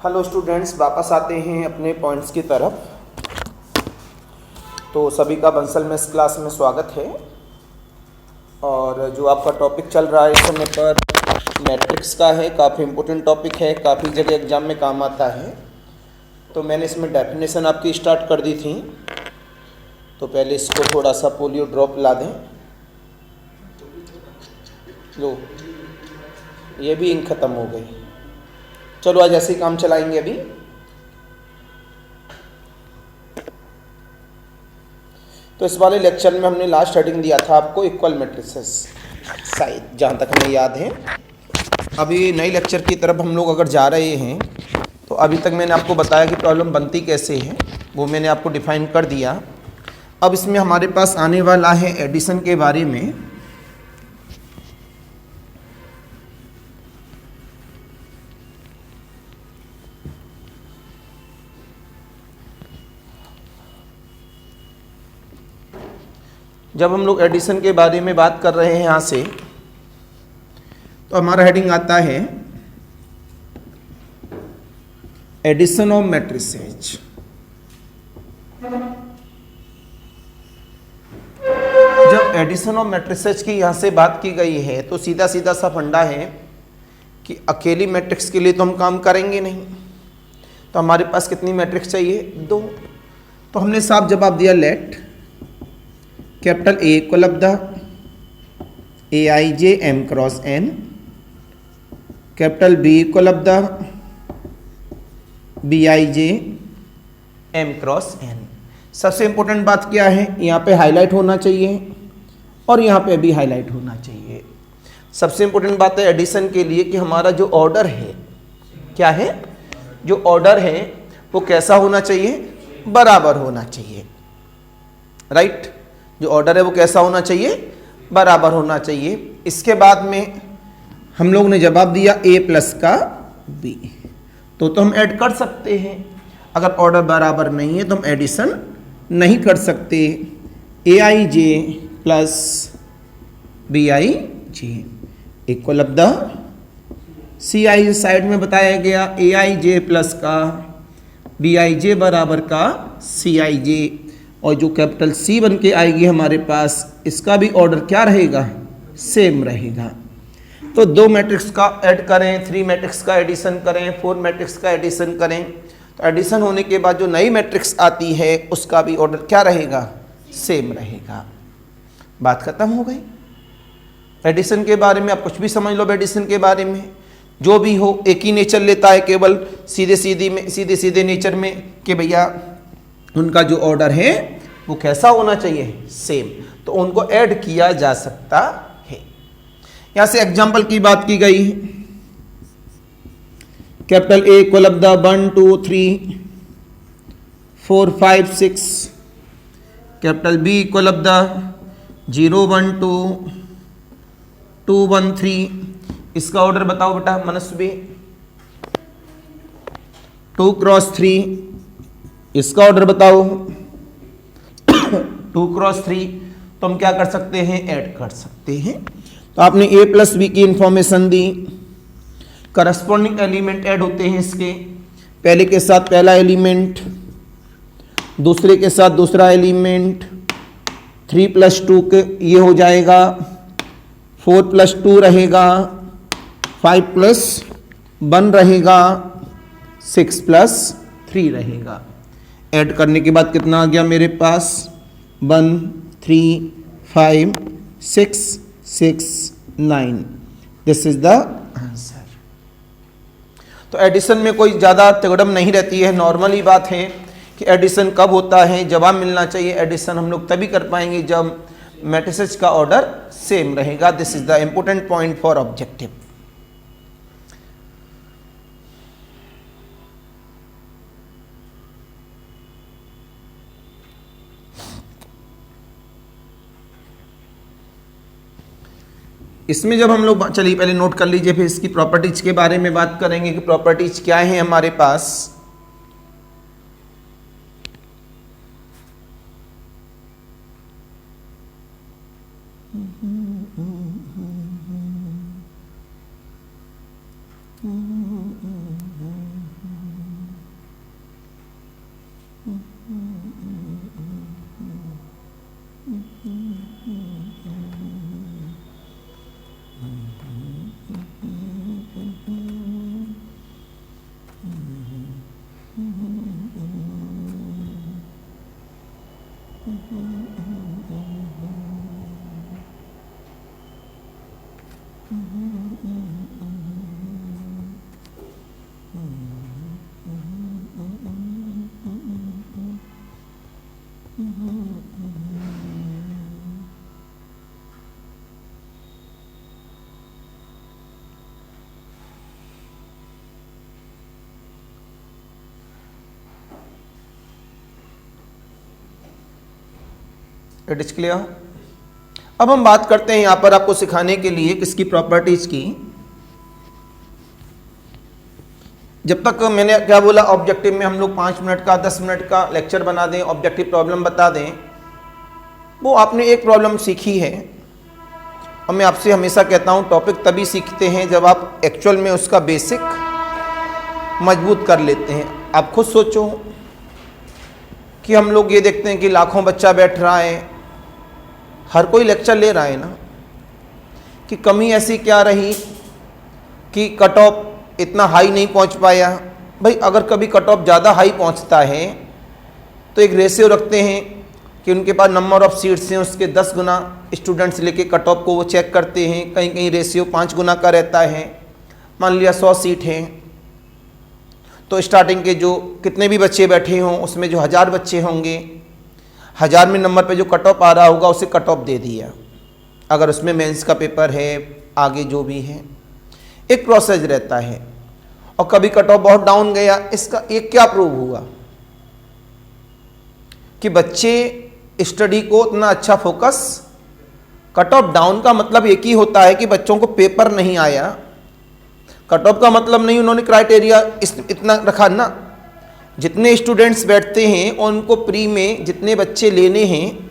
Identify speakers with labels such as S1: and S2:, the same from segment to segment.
S1: Hello students, वापस आते हैं अपने पॉइंट्स की तरफ। तो सभी का बंसल में इस क्लास में स्वागत है। और जो आपका टॉपिक चल रहा है इस समय पर मैट्रिक्स का है, काफ़ी इम्पोर्टेंट टॉपिक है, काफ़ी जगह एग्जाम में काम आता है। तो मैंने इसमें डेफिनेशन आपकी स्टार्ट कर दी थी, तो पहले इसको थोड़ा सा पोलियो ड्रॉप ला दें। लो, ये भी इंक ख़त्म हो गई। चलो आज ऐसे ही काम चलाएंगे अभी। तो इस वाले लेक्चर में हमने लास्ट हेडिंग दिया था आपको इक्वल मैट्रिसेस, शायद जहाँ तक हमें याद है। अभी नई लेक्चर की तरफ हम लोग अगर जा रहे हैं तो अभी तक मैंने आपको बताया कि प्रॉब्लम बनती कैसे है, वो मैंने आपको डिफाइन कर दिया। अब इसमें हमारे पास आने वाला है एडिशन के बारे में। जब हम लोग एडिशन के बारे में बात कर रहे हैं यहाँ से, तो हमारा हेडिंग आता है एडिशन ऑफ मैट्रिसेज। जब एडिशन ऑफ मैट्रिसेज की यहाँ से बात की गई है तो सीधा सीधा सा फंडा है कि अकेली मैट्रिक्स के लिए तो हम काम करेंगे नहीं। तो हमारे पास कितनी मैट्रिक्स चाहिए? 2। तो हमने साफ जवाब दिया, let capital A equal of the A I J M cross N, capital B equal of the B I J M cross N. सबसे इंपॉर्टेंट बात क्या है, यहाँ पे हाईलाइट होना चाहिए और यहाँ पे भी हाईलाइट होना चाहिए। सबसे इंपॉर्टेंट बात है एडिशन के लिए कि हमारा जो ऑर्डर है, क्या है, जो ऑर्डर है वो कैसा होना चाहिए? बराबर होना चाहिए, राइट। जो ऑर्डर है वो कैसा होना चाहिए? बराबर होना चाहिए। इसके बाद में हम लोग ने जवाब दिया a प्लस का b, तो हम ऐड कर सकते हैं। अगर ऑर्डर बराबर नहीं है तो हम एडिशन नहीं कर सकते। A I J plus B I J equal of the C I side में बताया गया ए आई जे प्लस का बी आई जे बराबर का सी आई जे, और जो कैपिटल सी बन के आएगी हमारे पास, इसका भी ऑर्डर क्या रहेगा? सेम रहेगा। तो 2 मैट्रिक्स का ऐड करें, 3 मैट्रिक्स का एडिशन करें, 4 मैट्रिक्स का एडिशन करें, तो एडिशन होने के बाद जो नई मैट्रिक्स आती है उसका भी ऑर्डर क्या रहेगा? सेम रहेगा। बात खत्म हो गई। एडिशन के बारे में आप कुछ भी समझ लो। एडिशन के बारे में जो भी हो एक ही नेचर लेता है, केवल सीधे सीधे नेचर में कि भैया उनका जो ऑर्डर है वो कैसा होना चाहिए? सेम। तो उनको ऐड किया जा सकता है। यहां से एग्जांपल की बात की गई, capital A equal of the 1 2 3 4 5 6, capital B equal of the 0 1 2 2 1 3। इसका ऑर्डर बताओ बेटा मनस्वी। 2 क्रॉस 3, इसका ऑर्डर बताओ 2 क्रॉस 3। तो हम क्या कर सकते हैं? ऐड कर सकते हैं। तो आपने a प्लस बी की इंफॉर्मेशन दी, करस्पॉन्डिंग एलिमेंट ऐड होते हैं इसके, पहले के साथ पहला एलिमेंट, दूसरे के साथ दूसरा एलिमेंट, 3 + 2 के ये हो जाएगा, 4 + 2 रहेगा, 5 + 1 रहेगा, 6 + 3 रहेगा। ऐड करने के बाद कितना आ गया मेरे पास? 1 3 5 6 6 9। This is the answer. तो एडिशन में कोई ज़्यादा तिगड़म नहीं रहती है। नॉर्मली बात है कि एडिशन कब होता है? जवाब मिलना चाहिए। एडिशन हम लोग तभी कर पाएंगे जब मैट्रिसेस का ऑर्डर सेम रहेगा। This is the important point for objective. इसमें जब हम लोग, चलिए पहले नोट कर लीजिए, फिर इसकी प्रॉपर्टीज के बारे में बात करेंगे कि प्रॉपर्टीज क्या है हमारे पास। It is clear. अब हम बात करते हैं यहां पर आपको सिखाने के लिए किसकी प्रॉपर्टीज की। जब तक मैंने क्या बोला, ऑब्जेक्टिव में हम लोग 5 मिनट का 10 मिनट का लेक्चर बना दें, ऑब्जेक्टिव प्रॉब्लम बता दें, वो आपने एक प्रॉब्लम सीखी है। और मैं आपसे हमेशा कहता हूं टॉपिक तभी सीखते हैं जब आप एक्चुअल में उसका बेसिक मजबूत कर लेते हैं। आप खुद सोचो कि हम लोग ये देखते हैं कि लाखों बच्चा बैठ रहा है, हर कोई लेक्चर ले रहा है ना, कि कमी ऐसी क्या रही कि कट ऑफ इतना हाई नहीं पहुंच पाया। भाई अगर कभी कट ऑफ ज़्यादा हाई पहुंचता है तो एक रेशियो रखते हैं कि उनके पास नंबर ऑफ सीट्स हैं उसके 10 गुना स्टूडेंट्स लेके कट ऑफ को वो चेक करते हैं। कहीं कहीं रेशियो 5 गुना का रहता है। मान लिया 100 सीट हैं तो स्टार्टिंग के जो कितने भी बच्चे बैठे हों उसमें जो 1000 बच्चे होंगे, 1000 में नंबर पे जो कट ऑफ आ रहा होगा उसे कट ऑफ दे दिया। अगर उसमें मेंस का पेपर है, आगे जो भी है, एक प्रोसेस रहता है। और कभी कट ऑफ बहुत डाउन गया, इसका एक क्या प्रूव हुआ कि बच्चे स्टडी को उतना अच्छा फोकस, कट ऑफ डाउन का मतलब एक ही होता है कि बच्चों को पेपर नहीं आया। कट ऑफ का मतलब नहीं उन्होंने क्राइटेरिया इतना रखा ना, जितने स्टूडेंट्स बैठते हैं उनको प्री में जितने बच्चे लेने हैं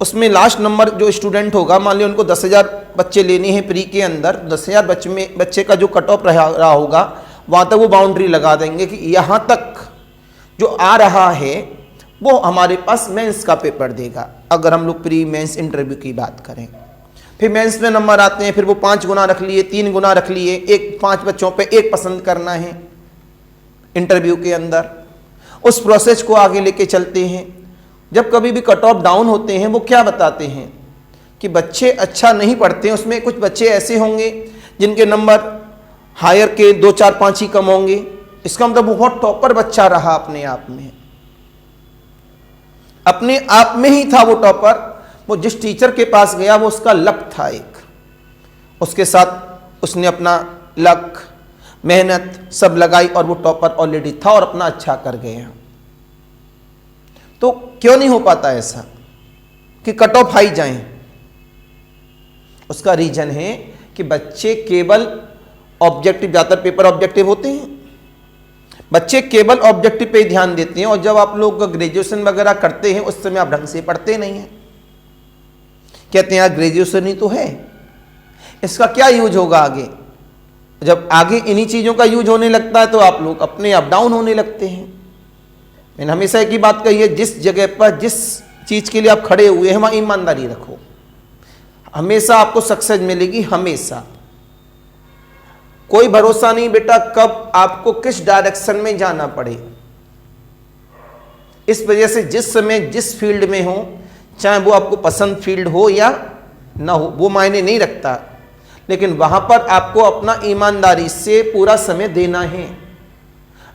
S1: उसमें लास्ट नंबर जो स्टूडेंट होगा, मान लिया उनको 10,000 बच्चे लेने हैं प्री के अंदर, 10,000 बच्चे का जो कट ऑफ रहा होगा वहाँ तक वो बाउंड्री लगा देंगे कि यहाँ तक जो आ रहा है वो हमारे पास मेंस का पेपर देगा। अगर हम लोग प्री मेंस इंटरव्यू की बात करें, फिर मेंस में नंबर आते हैं, फिर वो 5 गुना रख लिए, 3 गुना रख लिए, 5 बच्चों पे 1 पसंद करना है इंटरव्यू के अंदर। उस प्रोसेस को आगे लेके चलते हैं। जब कभी भी कट ऑफ डाउन होते हैं वो क्या बताते हैं कि बच्चे अच्छा नहीं पढ़ते हैं, उसमें कुछ बच्चे ऐसे होंगे जिनके नंबर हायर के 2, 4, 5 ही कम होंगे। इसका मतलब बहुत टॉपर बच्चा रहा अपने आप में ही था वो टॉपर। वो जिस टीचर के पास गया वो उसका लक था, एक उसके साथ उसने अपना लक मेहनत सब लगाई और वो टॉपर ऑलरेडी था और अपना अच्छा कर गया। तो क्यों नहीं हो पाता ऐसा कि कट ऑफ हाई जाएं? उसका रीजन है कि बच्चे केवल ऑब्जेक्टिव, ज़्यादातर पेपर ऑब्जेक्टिव होते हैं, बच्चे केवल ऑब्जेक्टिव पे ही ध्यान देते हैं। और जब आप लोग ग्रेजुएशन वगैरह करते हैं उस समय आप ढंग से पढ़ते नहीं हैं। कहते हैं यार ग्रेजुएशन ही तो है, इसका क्या यूज होगा आगे। जब आगे इन्हीं चीज़ों का यूज होने लगता है तो आप लोग अपने आप डाउन होने लगते हैं। मैंने हमेशा एक ही बात कही है, जिस जगह पर जिस चीज़ के लिए आप खड़े हुए हैं वहाँ ईमानदारी रखो, हमेशा आपको सक्सेस मिलेगी। हमेशा कोई भरोसा नहीं बेटा कब आपको किस डायरेक्शन में जाना पड़े। इस वजह से जिस समय जिस फील्ड में हो, चाहे वो आपको पसंद फील्ड हो या ना हो, वो मायने नहीं रखता, लेकिन वहां पर आपको अपना ईमानदारी से पूरा समय देना है।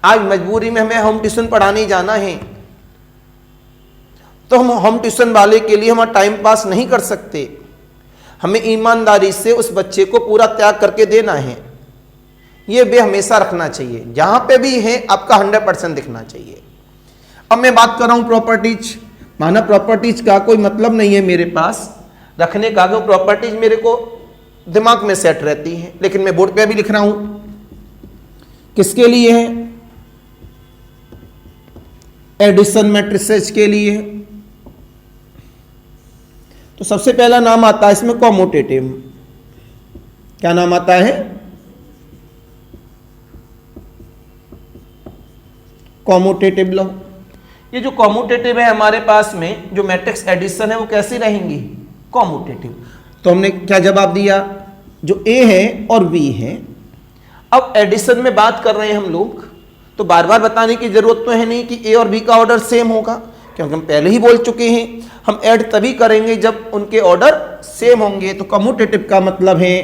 S1: आज मजबूरी में हमें होम ट्यूशन पढ़ाने जाना है तो हम होम ट्यूशन वाले के लिए हम टाइम पास नहीं कर सकते। हमें ईमानदारी से उस बच्चे को पूरा त्याग करके देना है। ये वे हमेशा रखना चाहिए, जहां पे भी है आपका 100% दिखना चाहिए। अब मैं बात कर रहा हूं प्रॉपर्टीज। माना प्रॉपर्टीज का कोई मतलब नहीं है मेरे पास रखने का, क्योंकि प्रॉपर्टीज मेरे को दिमाग में सेट रहती है, लेकिन मैं बोर्ड पे भी लिख रहा हूं। किसके लिए है? एडिशन मैट्रिसेस के लिए। तो सबसे पहला नाम आता है इसमें कॉम्यूटेटिव। क्या नाम आता है? Commutative law. ये जो कॉम्यूटेटिव है हमारे पास में, जो मैट्रिक्स एडिशन है वो कैसी रहेंगी? कॉम्यूटेटिव। तो हमने क्या जवाब दिया? जो ए है और बी है। अब एडिशन में बात कर रहे हैं हम लोग, तो बार बार बताने की जरूरत तो है नहीं कि ए और बी का ऑर्डर सेम होगा, क्योंकि हम पहले ही बोल चुके हैं हम ऐड तभी करेंगे जब उनके ऑर्डर सेम होंगे। तो कम्यूटेटिव का मतलब है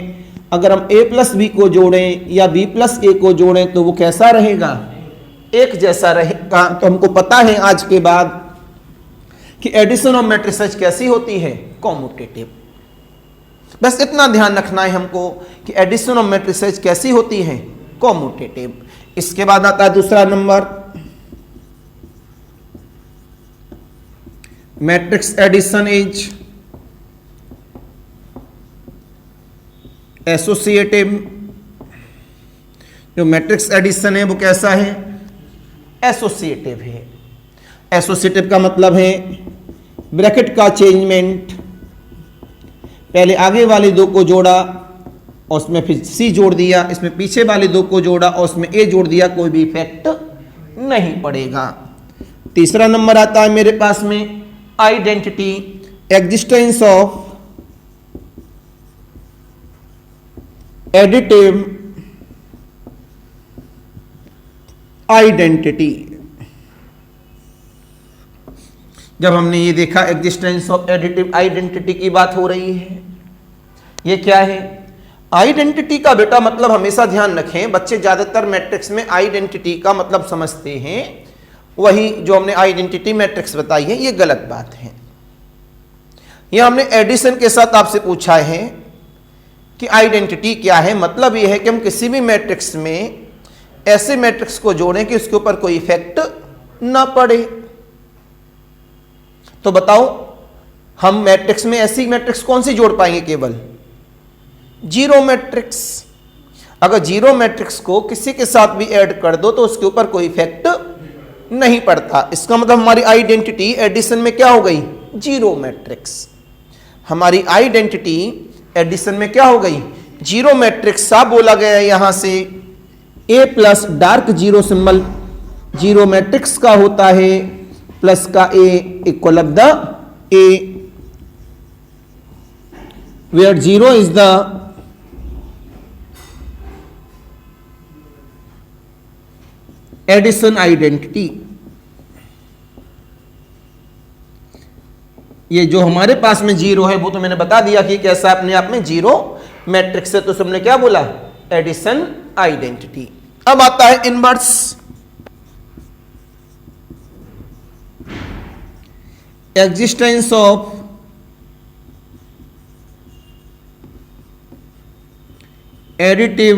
S1: अगर हम a प्लस बी को जोड़ें या b प्लस ए को जोड़ें तो वो कैसा रहेगा? एक जैसा रहेगा। तो हमको पता है आज के बाद कि एडिशन ऑफ मैट्रिसेस कैसी होती है? कॉम्यूटेटिव। बस इतना ध्यान रखना है हमको कि एडिशन ऑफ मैट्रिसेस कैसी होती है? कॉम्यूटेटिव। इसके बाद आता है दूसरा number matrix addition is associative. जो मैट्रिक्स एडिशन है वो कैसा है? एसोसिएटिव है। एसोसिएटिव का मतलब है ब्रैकेट का चेंजमेंट, पहले आगे वाले दो को जोड़ा और उसमें फिर सी जोड़ दिया, इसमें पीछे वाले दो को जोड़ा और उसमें ए जोड़ दिया, कोई भी इफेक्ट नहीं पड़ेगा। तीसरा नंबर आता है मेरे पास में identity, existence of additive identity. जब हमने ये देखा एग्जिस्टेंस ऑफ एडिटिव आइडेंटिटी की बात हो रही है, ये क्या है? आइडेंटिटी का बेटा मतलब हमेशा ध्यान रखें, बच्चे ज्यादातर मैट्रिक्स में आइडेंटिटी का मतलब समझते हैं वही जो हमने आइडेंटिटी मैट्रिक्स बताई है, ये गलत बात है। यह हमने एडिशन के साथ आपसे पूछा है कि आइडेंटिटी क्या है। मतलब यह है कि हम किसी भी मैट्रिक्स में ऐसे मैट्रिक्स को जोड़ें कि उसके ऊपर कोई इफेक्ट ना पड़े। तो बताओ हम मैट्रिक्स में ऐसी मैट्रिक्स कौन सी जोड़ पाएंगे? केवल जीरो मैट्रिक्स। अगर जीरो मैट्रिक्स को किसी के साथ भी ऐड कर दो तो उसके ऊपर कोई इफेक्ट नहीं पड़ता। इसका मतलब हमारी आइडेंटिटी एडिशन में क्या हो गई? Zero matrix. हमारी आइडेंटिटी एडिशन में क्या हो गई? Zero matrix. साफ बोला गया है यहां से A plus dark zero symbol zero matrix का होता है, प्लस का A equal of the A, where zero is the addition identity. ये जो हमारे पास में जीरो है वो तो मैंने बता दिया कि कैसा अपने आप में जीरो मैट्रिक्स है, तो तुमने क्या बोला? Addition identity. अब आता है inverse. Existence of additive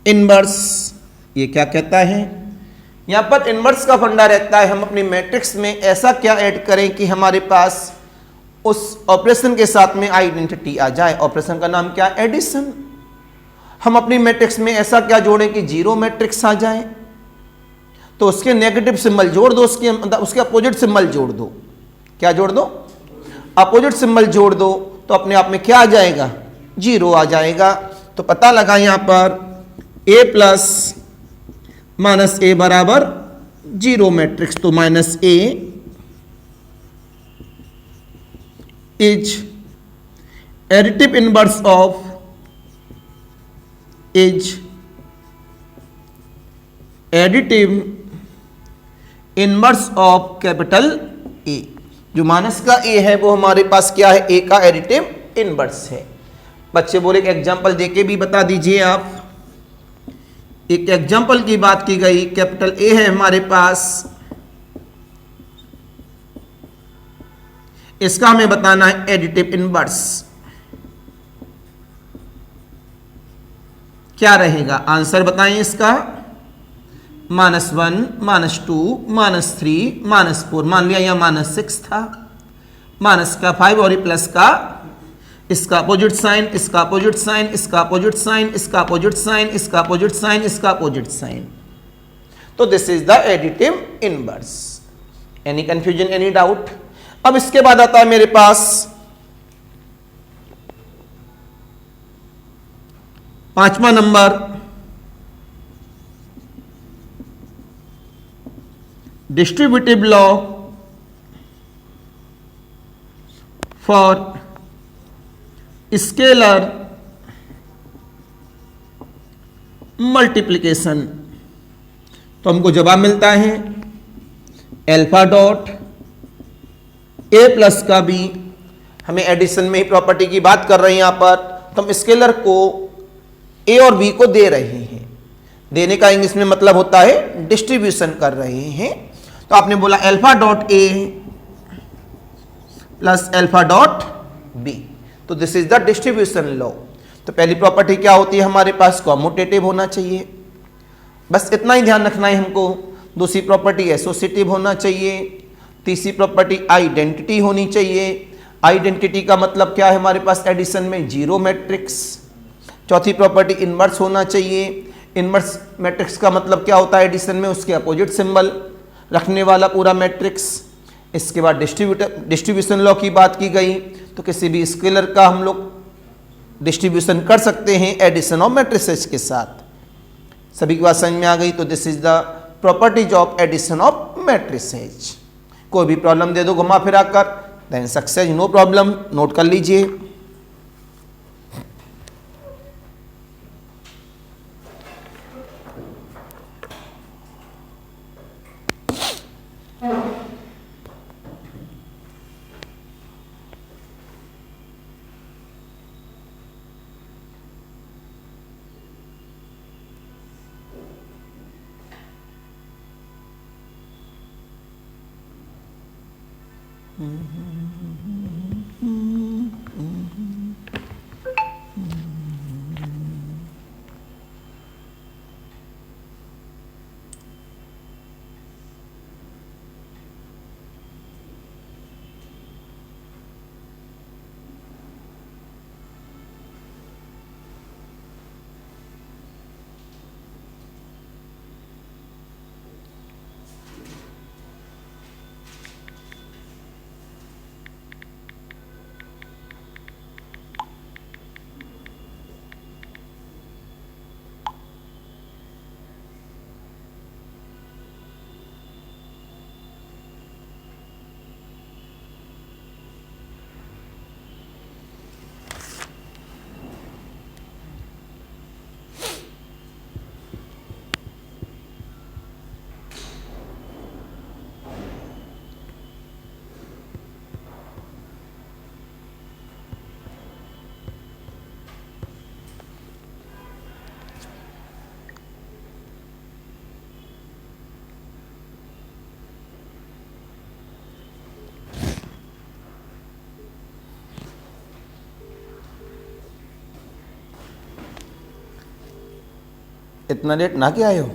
S1: inverse. ये क्या कहता है? यहां पर इनवर्स का फंडा रहता है हम अपनी मैट्रिक्स में ऐसा क्या ऐड करें कि हमारे पास उस ऑपरेशन के साथ में आइडेंटिटी आ जाए। ऑपरेशन का नाम क्या? एडिशन। हम अपनी मैट्रिक्स में ऐसा क्या जोड़ें कि जीरो मैट्रिक्स आ जाए, तो उसके नेगेटिव सिंबल जोड़ दो, उसके अपोजिट सिंबल जोड़ दो। क्या जोड़ दो? अपोजिट सिंबल जोड़ दो, तो अपने आप में क्या आ जाएगा? जीरो आ जाएगा। तो पता लगा यहां पर ए प्लस माइनस ए बराबर जीरो मैट्रिक्स, तो minus A is additive inverse of is additive inverse of capital A. जो माइनस का ए है वो हमारे पास क्या है? ए का एडिटिव इनवर्स है। बच्चे बोले एक एग्जांपल देके भी बता दीजिए आप। एक एग्जांपल की बात की गई, कैपिटल ए है हमारे पास, इसका हमें बताना है एडिटिव इनवर्स। क्या रहेगा? आंसर बताएं इसका। -1, -2, -3, -4। मान लिया यहां -6 था, माइनस का 5 और प्लस का इसका अपोजिट साइन, इसका अपोजिट साइन, इसका अपोजिट साइन, इसका अपोजिट साइन, इसका अपोजिट साइन, इसका अपोजिट साइन। तो this is the additive inverse. Any confusion, any doubt? अब इसके बाद आता है मेरे पास 5वां number, distributive law for scalar multiplication. तो हमको जवाब मिलता है एल्फा डॉट ए प्लस का बी। हमें एडिशन में ही प्रॉपर्टी की बात कर रहे हैं यहां पर, तो हम स्केलर को ए और बी को दे रहे हैं। देने का इंग्लिश में मतलब होता है डिस्ट्रीब्यूशन कर रहे हैं। तो आपने बोला alpha dot A plus alpha dot B, तो this is the distribution law. तो पहली प्रॉपर्टी क्या होती है हमारे पास? कॉम्यूटेटिव होना चाहिए, बस इतना ही ध्यान रखना है हमको। दूसरी प्रॉपर्टी एसोसिएटिव होना चाहिए। तीसरी प्रॉपर्टी आइडेंटिटी होनी चाहिए। आइडेंटिटी का मतलब क्या है हमारे पास एडिशन में, जीरो मैट्रिक्स। चौथी प्रॉपर्टी इनवर्स होना चाहिए। इनवर्स मैट्रिक्स का मतलब क्या होता है एडिशन में, उसके अपोजिट सिंबल रखने वाला पूरा मैट्रिक्स। इसके बाद डिस्ट्रीब्यूशन लॉ की बात की गई, तो किसी भी स्केलर का हम लोग डिस्ट्रीब्यूशन कर सकते हैं एडिशन ऑफ मैट्रिसेस के साथ। सभी की बात समझ में आ गई। तो this is the properties of addition of matrices. कोई भी प्रॉब्लम दे दो घुमा फिरा कर, then success, no problem, note कर लीजिए। इतना लेट ना क्या आए हो?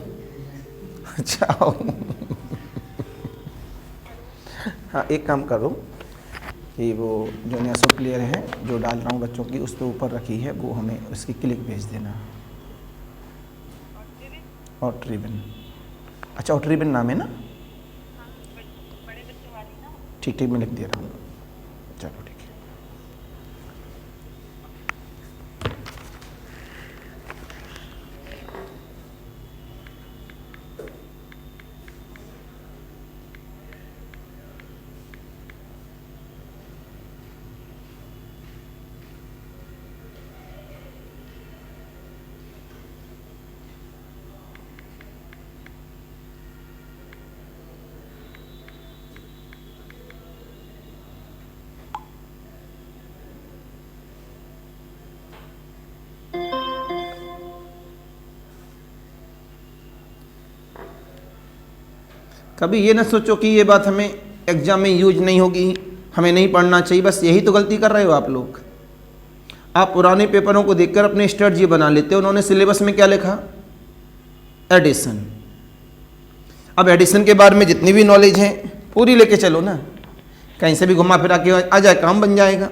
S1: अच्छा हाँ, एक काम करो कि वो जो नेसो प्लेयर है जो डाल रहा हूँ बच्चों की, उस पर ऊपर रखी है, वो हमें उसकी क्लिक भेज देना। और ट्रिबिन, अच्छा और ट्रिबिन नाम है ना? ठीक ठीक, मैं लिख दे रहा हूँ। चलो ठीक है। कभी ये ना सोचो कि ये बात हमें एग्जाम में यूज नहीं होगी, हमें नहीं पढ़ना चाहिए, बस यही तो गलती कर रहे हो आप लोग। आप पुराने पेपरों को देखकर अपने स्ट्रेटजी बना लेते हो। उन्होंने सिलेबस में क्या लिखा? एडिशन। अब एडिशन के बारे में जितनी भी नॉलेज है पूरी लेके चलो ना, कहीं से भी घुमा फिरा के आ जाए, काम बन जाएगा।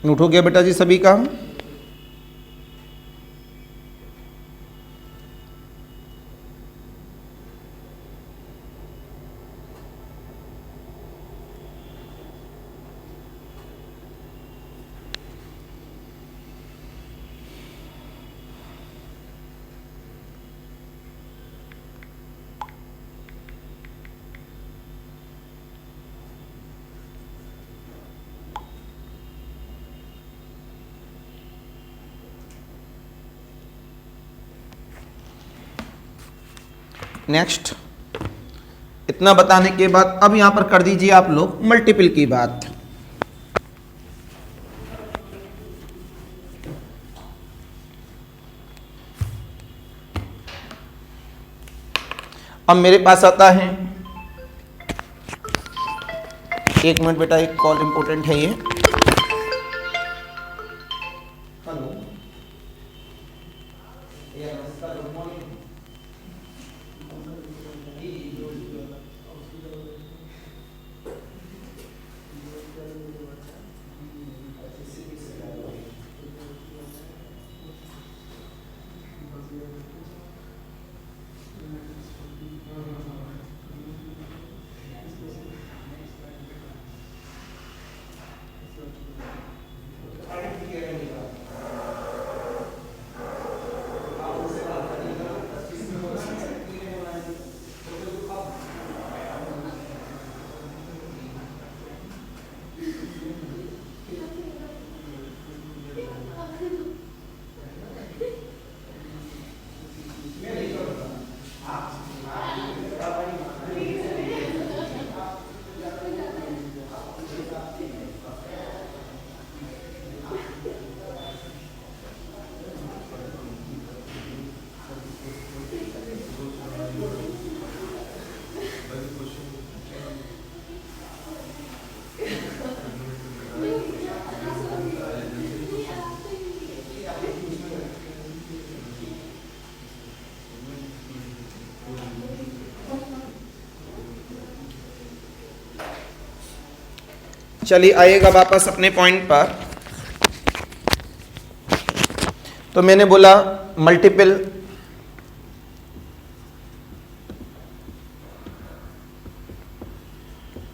S1: नोट हो गया बेटा जी सभी का? नेक्स्ट, इतना बताने के बाद अब यहां पर कर दीजिए आप लोग मल्टीपल की बात। अब मेरे पास आता है, एक मिनट बेटा, एक कॉल इंपॉर्टेंट है ये। चलिए आइएगा वापस अपने पॉइंट पर। तो मैंने बोला मल्टीपल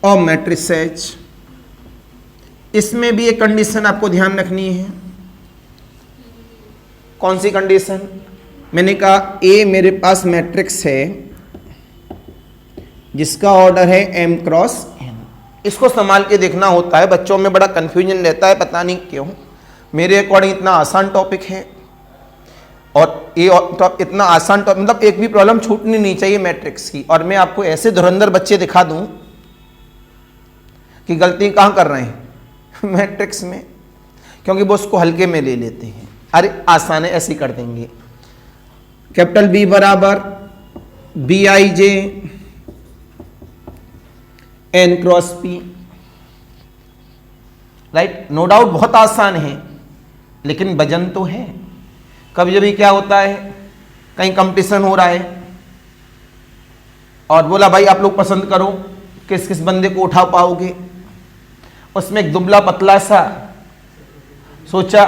S1: ऑफ मैट्रिसेज, इसमें भी एक कंडीशन आपको ध्यान रखनी है। कौन सी कंडीशन? मैंने कहा ए मेरे पास मैट्रिक्स है जिसका ऑर्डर है m क्रॉस n। इसको संभाल के देखना होता है, बच्चों में बड़ा कंफ्यूजन रहता है, पता नहीं क्यों। मेरे अकॉर्डिंग इतना आसान टॉपिक है और ये इतना आसान टॉपिक, मतलब एक भी प्रॉब्लम छूटनी नहीं चाहिए मैट्रिक्स की। और मैं आपको ऐसे धुरंधर बच्चे दिखा दूं कि गलती कहां कर रहे हैं मैट्रिक्स में, क्योंकि वो उसको हल्के में ले लेते हैं। अरे आसान है, ऐसे ही कर देंगे। कैपिटल बी बराबर B I J N cross P, right. No doubt बहुत आसान है, लेकिन वजन तो है। कभी कभी क्या होता है, कहीं कंपटीशन हो रहा है और बोला भाई आप लोग पसंद करो किस किस बंदे को उठा पाओगे। उसमें एक दुबला पतला सा, सोचा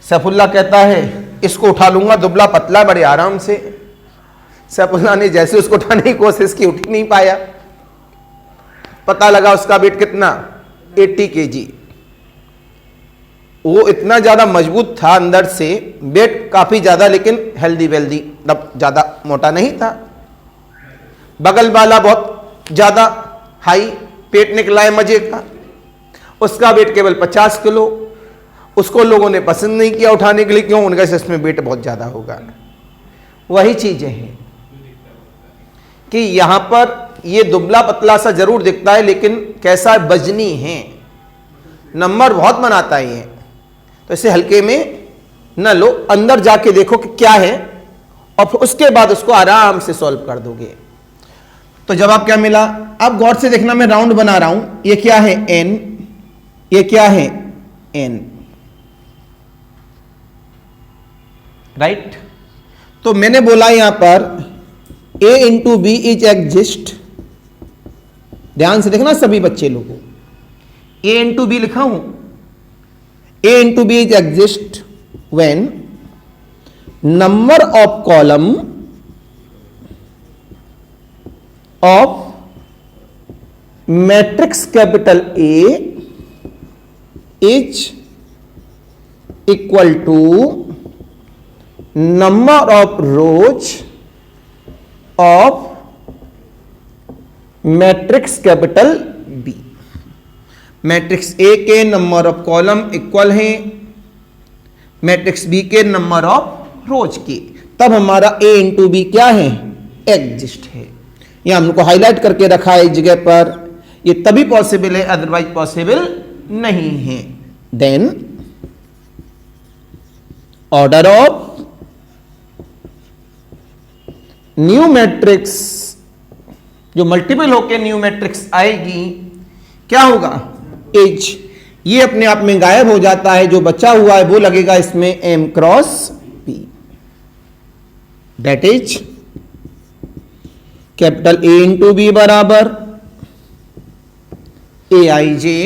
S1: सैफुल्ला कहता है इसको उठा लूंगा, दुबला पतला बड़े आराम से। सैफुल्ला ने जैसे उसको उठाने की कोशिश की, उठ नहीं पाया। पता लगा उसका वेट कितना, 80 kg। वो इतना ज्यादा मजबूत था अंदर से, वेट काफी ज्यादा, लेकिन हेल्दी वेल्दी, मतलब ज्यादा मोटा नहीं था। बगल वाला बहुत ज्यादा हाई, पेट निकला है मजे का, उसका वेट केवल 50 किलो। उसको लोगों ने पसंद नहीं किया उठाने के लिए, क्यों? उनका इसमें वेट बहुत ज्यादा होगा। वही चीजें हैं कि यहां पर ये दुबला पतला सा जरूर दिखता है, लेकिन कैसा वजनी है, नंबर बहुत बनाता है ये। तो इसे हल्के में न लो, अंदर जाके देखो कि क्या है और फिर उसके बाद उसको आराम से सॉल्व कर दोगे। तो जवाब क्या मिला? अब गौर से देखना, मैं राउंड बना रहा हूं। ये क्या है? n। ये क्या है? n, right. तो मैंने बोला यहां पर a into B is exist. ध्यान से देखना सभी बच्चे लोगों, a इंटू बी लिखा हूं, A into B is exist when number of column of matrix capital A is equal to number of rows of matrix capital B. Matrix A के number of column equal है matrix B के number of rows के, तब हमारा ए into B क्या है, exist है। यहां हमको हाईलाइट करके रखा है इस जगह पर, ये तभी पॉसिबल है, अदरवाइज पॉसिबल नहीं है। Then order of new matrix, जो मल्टीपल होके न्यू मैट्रिक्स आएगी, क्या होगा, एज। ये अपने आप में गायब हो जाता है, जो बचा हुआ है वो लगेगा इसमें M cross P, that is capital A into B बराबर A I J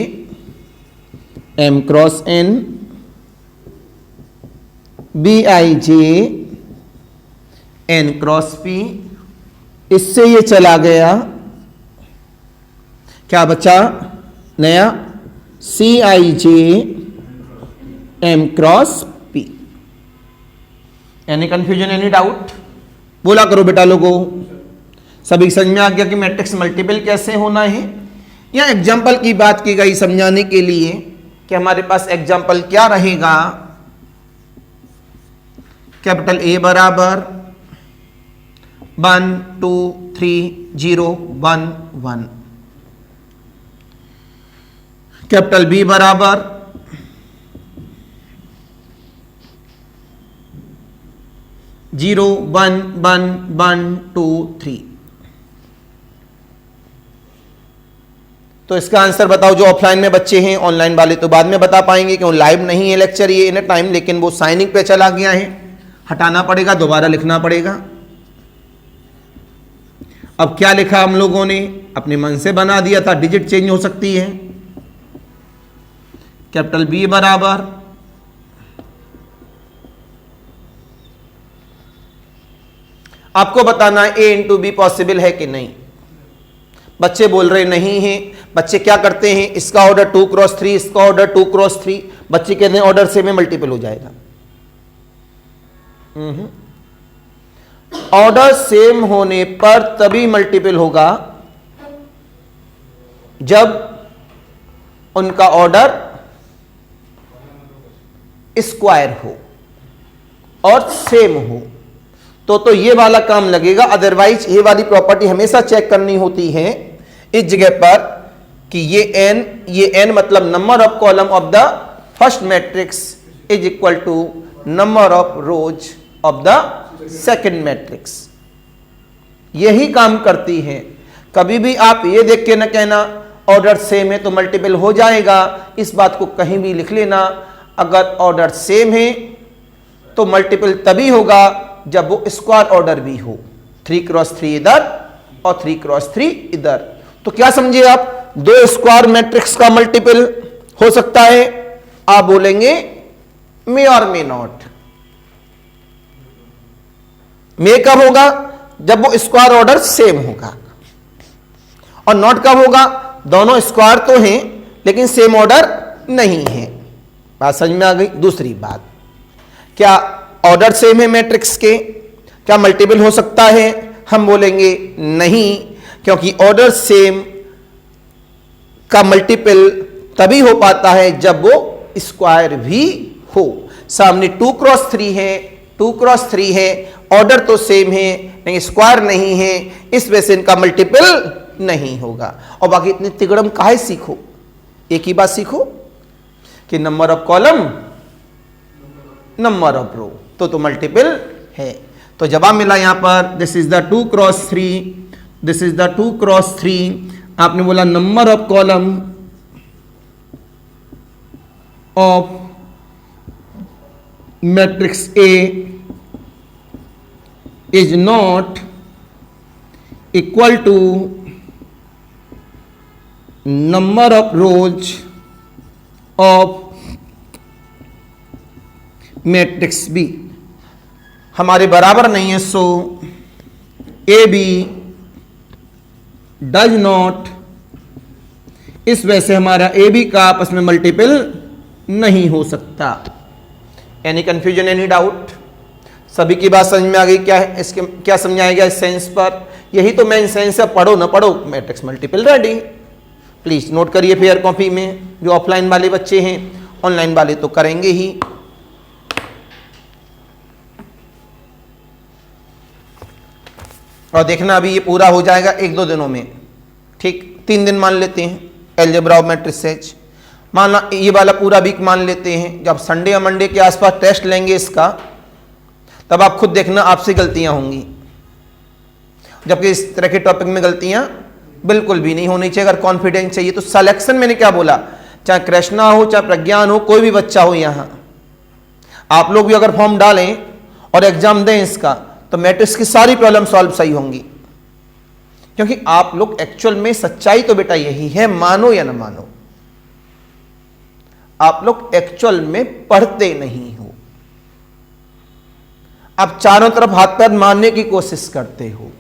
S1: M cross N, B I J N cross P. इससे ये चला गया, क्या बचा नया, C I J M cross P. Any confusion, any doubt, बोला करो बेटा लोगों। सभी समझ में आ गया कि मैट्रिक्स मल्टीपल कैसे होना है। यहां एग्जाम्पल की बात की गई समझाने के लिए कि हमारे पास एग्जाम्पल क्या रहेगा, कैपिटल ए बराबर 1 2 3 0 1 1, कैपिटल बी बराबर 0 1 1 1 2 3। तो इसका आंसर बताओ जो ऑफलाइन में बच्चे हैं, ऑनलाइन वाले तो बाद में बता पाएंगे क्यों लाइव नहीं है लेक्चर ये इन टाइम, लेकिन वो साइनिंग पे चला गया है, हटाना पड़ेगा, दोबारा लिखना पड़ेगा। अब क्या लिखा हम लोगों ने, अपने मन से बना दिया था, डिजिट चेंज हो सकती है। कैपिटल बी बराबर आपको बताना है ए इंटू बी पॉसिबल है कि नहीं। बच्चे बोल रहे नहीं है। बच्चे क्या करते हैं, इसका ऑर्डर 2 क्रॉस 3, इसका ऑर्डर 2 क्रॉस 3, बच्चे कहते हैं ऑर्डर से में मल्टीपल हो जाएगा। ऑर्डर सेम होने पर तभी मल्टीपल होगा जब उनका ऑर्डर स्क्वायर हो और सेम हो, तो ये वाला काम लगेगा। अदरवाइज ये वाली प्रॉपर्टी हमेशा चेक करनी होती है इस जगह पर कि ये n मतलब number of column of the first matrix is equal to number of rows of the second matrix. यही काम करती है। कभी भी आप ये देख के ना कहना ऑर्डर सेम है तो मल्टीपल हो जाएगा, इस बात को कहीं भी लिख लेना। अगर ऑर्डर सेम है तो मल्टीपल तभी होगा जब वो स्क्वायर ऑर्डर भी हो, 3 क्रॉस 3 इधर और 3 क्रॉस 3 इधर। तो क्या समझे आप, दो स्क्वायर मैट्रिक्स का मल्टीपल हो सकता है। आप बोलेंगे मे और मे नॉट। मे कब होगा, जब वो स्क्वायर ऑर्डर सेम होगा, और नॉट कब होगा, दोनों स्क्वायर तो हैं लेकिन सेम ऑर्डर नहीं है। बात समझ में आ गई। दूसरी बात, क्या ऑर्डर सेम है मैट्रिक्स के, क्या मल्टीपल हो सकता है? हम बोलेंगे नहीं, क्योंकि ऑर्डर सेम का मल्टीपल तभी हो पाता है जब वो स्क्वायर भी हो। सामने 2 क्रॉस 3 है, 2 क्रॉस 3 है, ऑर्डर तो सेम है लेकिन स्क्वायर नहीं है, इस वजह से इनका मल्टीपल नहीं होगा। और बाकी इतनी तिगड़म काहे सीखो, एक ही बात सीखो कि number of column number of row तो मल्टीपल है। तो जवाब मिला यहां पर, this is the 2 cross 3, this is the 2 cross 3। आपने बोला number of column of matrix A is not equal to number of rows of matrix B हमारे बराबर नहीं है, so A B does not, इस वजह से हमारा ए बी का आपस में मल्टीपल नहीं हो सकता। Any confusion, any doubt? सभी की बात समझ में आ गई? क्या है इसके, क्या समझाएगा इस सेंस पर? यही तो मेन सेंस है, पढ़ो ना पढ़ो matrix multiple ready. Please note करिए फेयर कॉपी में, जो ऑफलाइन वाले बच्चे हैं, ऑनलाइन वाले तो करेंगे ही। और देखना अभी ये पूरा हो जाएगा 1-2 दिनों में, ठीक? 3 दिन मान लेते हैं एलजेब्रा ऑफ मैट्रिसेज, माना ये वाला पूरा वीक मान लेते हैं। जब संडे या मंडे के आसपास टेस्ट लेंगे इसका, तब आप खुद देखना आपसे गलतियां होंगी, जबकि इस तरह के टॉपिक में गलतियां बिल्कुल भी नहीं होनी चाहिए। अगर कॉन्फिडेंस चाहिए तो सिलेक्शन, मैंने क्या बोला, चाहे कृष्णा हो चाहे प्रज्ञान हो, कोई भी बच्चा हो, यहां आप लोग भी अगर फॉर्म डालें और एग्जाम दें इसका, तो मैट्रिक्स की सारी प्रॉब्लम सॉल्व सही होंगी। क्योंकि आप लोग एक्चुअल में, सच्चाई तो बेटा यही है, मानो या ना मानो, आप लोग एक्चुअल में पढ़ते नहीं हो, आप चारों तरफ हाथ पैर मारने की कोशिश करते हो।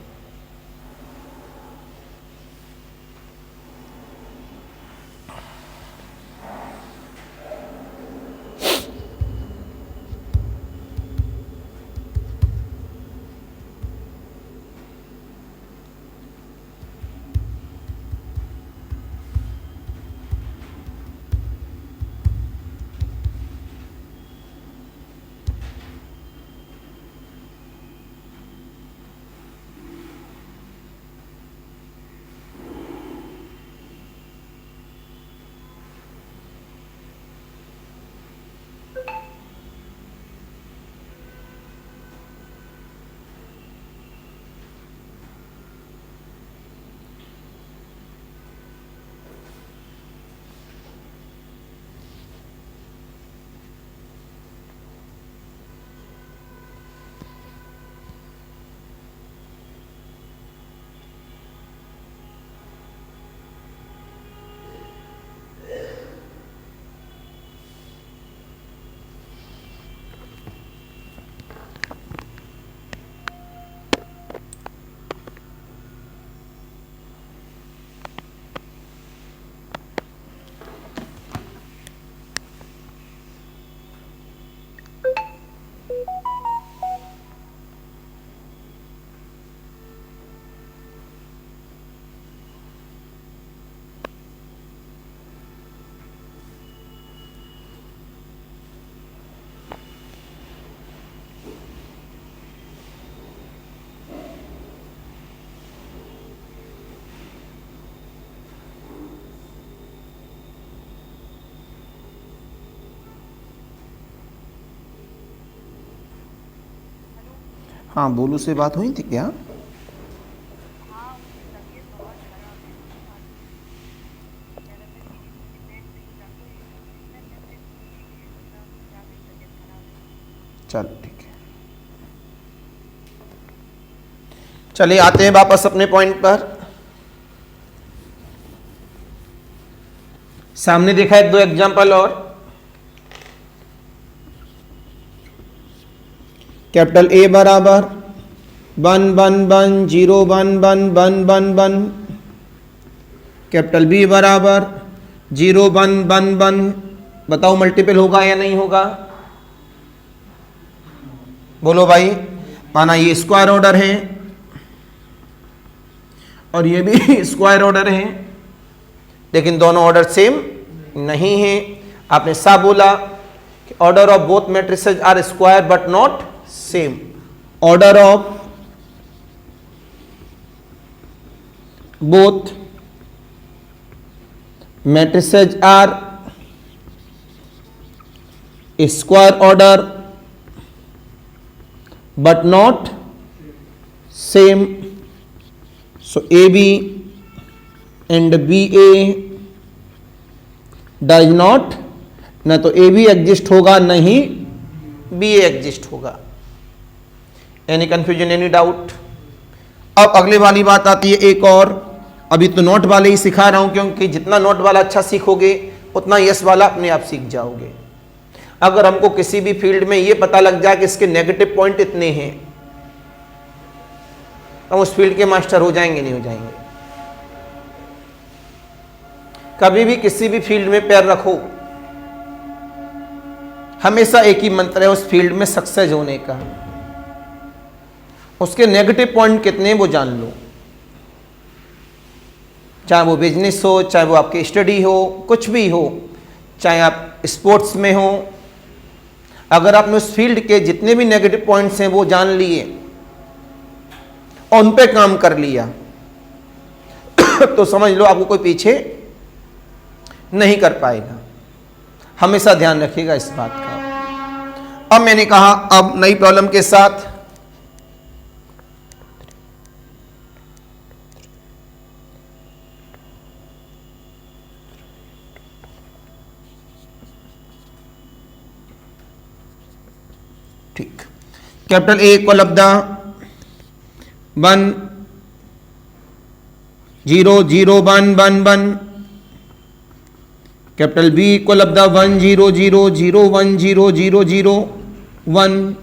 S1: हाँ, बोलू से बात हुई थी क्या? चल ठीक है, चलिए आते हैं वापस अपने पॉइंट पर। सामने देखा है 2 एग्जाम्पल और, कैपिटल ए बराबर 1 1 1 0 1 1 1 1 1, कैपिटल बी बराबर 0 1 1 1। बताओ मल्टीपल होगा या नहीं होगा? बोलो भाई। माना ये स्क्वायर ऑर्डर है और ये भी स्क्वायर ऑर्डर है, लेकिन दोनों ऑर्डर सेम नहीं है। आपने साफ बोला कि order of both matrices are square but not same. Order of both matrices are square order but not same. So AB and BA does not, ना तो AB एग्जिस्ट होगा ना ही BA एग्जिस्ट होगा। Any confusion, any doubt? अब अगले वाली बात आती है एक और। अभी तो नोट वाले ही सिखा रहा हूं, क्योंकि जितना नोट वाला अच्छा सीखोगे उतना यस वाला अपने आप सीख जाओगे। अगर हमको किसी भी फील्ड में ये पता लग जाए कि इसके नेगेटिव पॉइंट इतने हैं, हम उस फील्ड के मास्टर हो जाएंगे नहीं हो जाएंगे? कभी भी किसी भी फील्ड में पैर रखो, हमेशा एक ही मंत्र है उस फील्ड में सक्सेस होने का, उसके नेगेटिव पॉइंट कितने हैं वो जान लो। चाहे वो बिजनेस हो, चाहे वो आपकी स्टडी हो, कुछ भी हो, चाहे आप स्पोर्ट्स में हो, अगर आपने उस फील्ड के जितने भी नेगेटिव पॉइंट्स हैं वो जान लिए और उन पे काम कर लिया तो समझ लो आपको कोई पीछे नहीं कर पाएगा। हमेशा ध्यान रखिएगा इस बात का। अब मैंने कहा, अब नई प्रॉब्लम के साथ ठीक, कैपिटल ए को लब्धा 1 0 0 1 1 1, कैपिटल बी को लब्धा 1 0 0 0 1 0 0 0 1।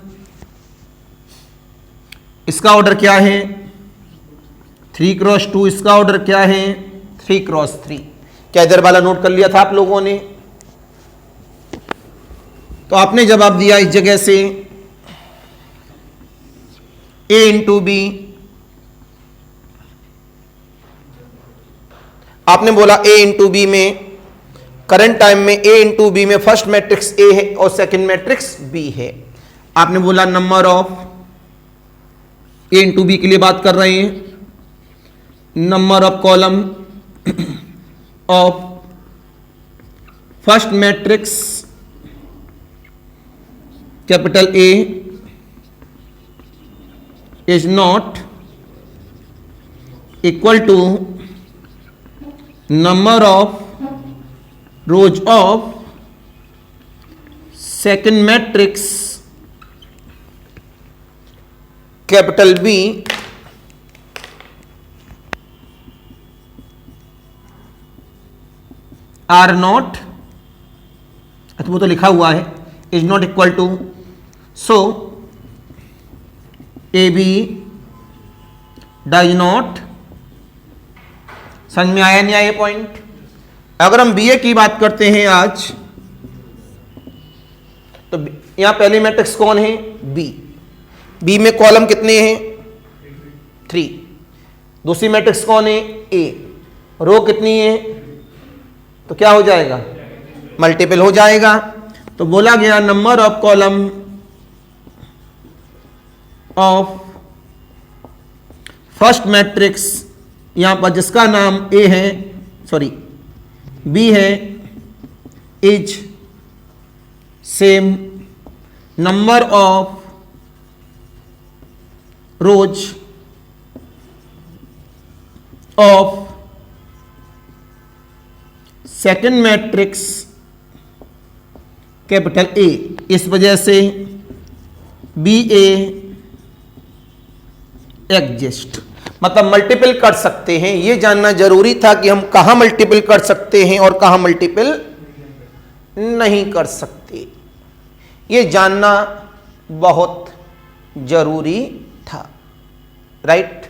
S1: इसका ऑर्डर क्या है? 3 क्रॉस 2। इसका ऑर्डर क्या है? 3 क्रॉस 3। क्या इधर वाला नोट कर लिया था आप लोगों ने? तो आपने जवाब दिया इस जगह से A इंटू बी। आपने बोला A इंटू बी में, करंट टाइम में A इंटू बी में फर्स्ट मैट्रिक्स A है और सेकंड मैट्रिक्स B है। आपने बोला number of, A into B के लिए बात कर रहे हैं, number of column of first matrix capital A is not equal to number of rows of second matrix capital B are not, वो तो लिखा हुआ है, is not equal to, so AB does not. समझ में आया नहीं आया ये पॉइंट? अगर हम BA की बात करते हैं आज, तो यहां पहली मैट्रिक्स कौन है? B में कॉलम कितने हैं? 3। दूसरी मैट्रिक्स कौन है? A। रो कितनी है? तो क्या हो जाएगा? मल्टीपल हो जाएगा। तो बोला गया number of column of first matrix, यहां पर जिसका नाम A है, सॉरी B है, is same number of rows of second matrix capital A। इस वजह से BA एग्जिस्ट, मतलब मल्टीपल कर सकते हैं। यह जानना जरूरी था कि हम कहां मल्टीपल कर सकते हैं और कहां मल्टीपल नहीं कर सकते। यह जानना बहुत जरूरी था। राइट?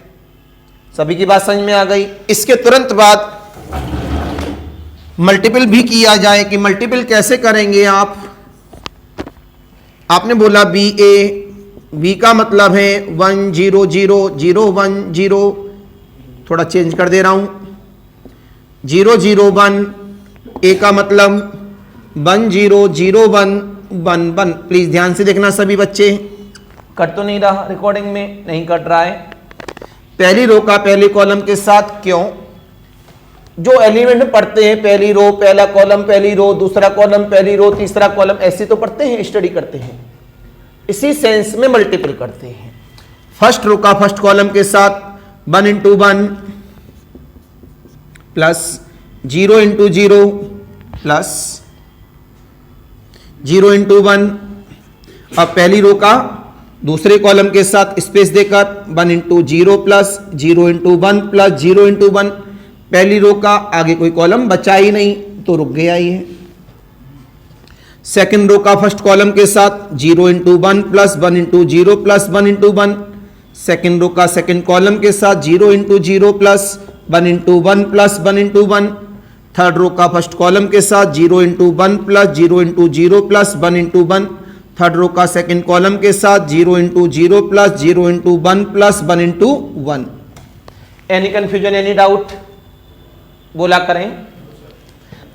S1: सभी की बात समझ में आ गई। इसके तुरंत बाद मल्टीपल भी किया जाए कि मल्टीपल कैसे करेंगे आप। आपने बोला BA, B का मतलब है 1 0 0 0 1 0, थोड़ा चेंज कर दे रहा हूं, 0 0 1। A का मतलब 1 0 0 1 1 1। प्लीज ध्यान से देखना सभी बच्चे, कट तो नहीं रहा रिकॉर्डिंग में? नहीं कट रहा है। पहली रो का पहले कॉलम के साथ क्यों? जो एलिमेंट पढ़ते हैं, पहली रो पहला कॉलम, पहली रो दूसरा कॉलम, पहली रो तीसरा कॉलम, ऐसे तो पढ़ते हैं, स्टडी करते हैं। इसी सेंस में मल्टीपल करते हैं। फर्स्ट रो का फर्स्ट कॉलम के साथ 1 into 1 plus 0 into 0 plus 0 into 1। अब पहली रो का दूसरे कॉलम के साथ स्पेस देकर 1 into 0 plus 0 into 1 plus 0 into 1। पहली रो का आगे कोई कॉलम बचा ही नहीं तो रुक गया ही है। सेकंड रो का फर्स्ट कॉलम के साथ 0 into 1 plus 1 into 0 plus 1 into 1, second row का सेकंड कॉलम के साथ 0 into 0 plus 1 into 1 plus 1 into 1, third row का फर्स्ट कॉलम के साथ 0 into 1 plus 0 into 0 plus 1 into 1, third row का सेकंड कॉलम के साथ 0 into 0 plus 0 into 1 plus 1 into 1। Any confusion, any doubt? बोला करें।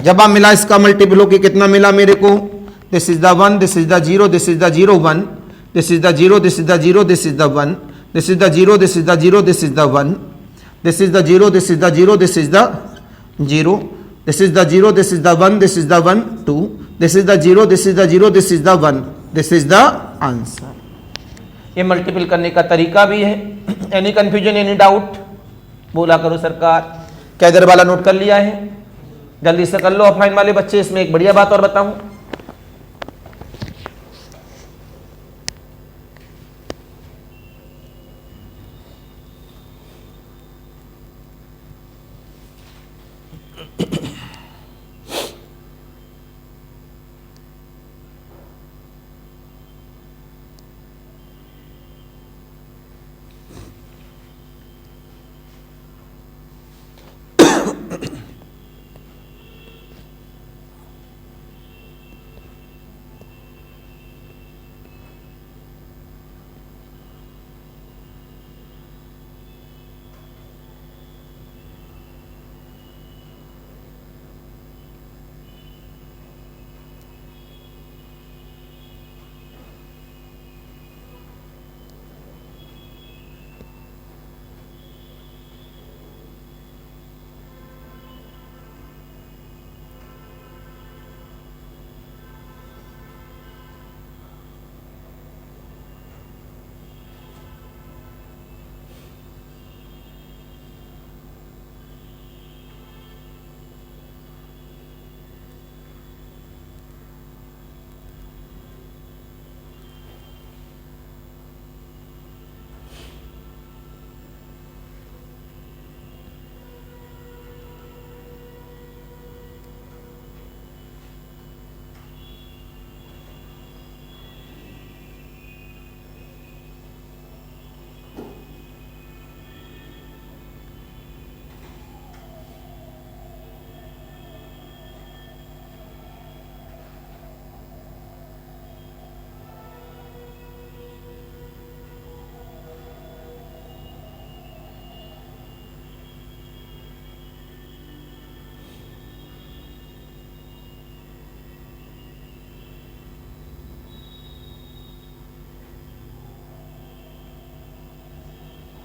S1: जब आप मिला इसका मल्टीपल हो के कितना मिला मेरे को? This is the 1, this is the 0, this is the 0 1, this is the 0, this is the 0, this is the 1, this is the 0, this is the 0, this is the 1, this is the 0, this is the 0, this is the 0, this is the 0, this is the 1, this is the 1 2, this is the 0, this is the 0, this is the 1, this is the answer। ये multiple करने का तरीका भी है। Any confusion, any doubt? बोला करो सरकार। क्या इधर वाला नोट कर लिया है? जल्दी से कर लो ऑफलाइन वाले बच्चे। इसमें एक बढ़िया बात और बताऊं,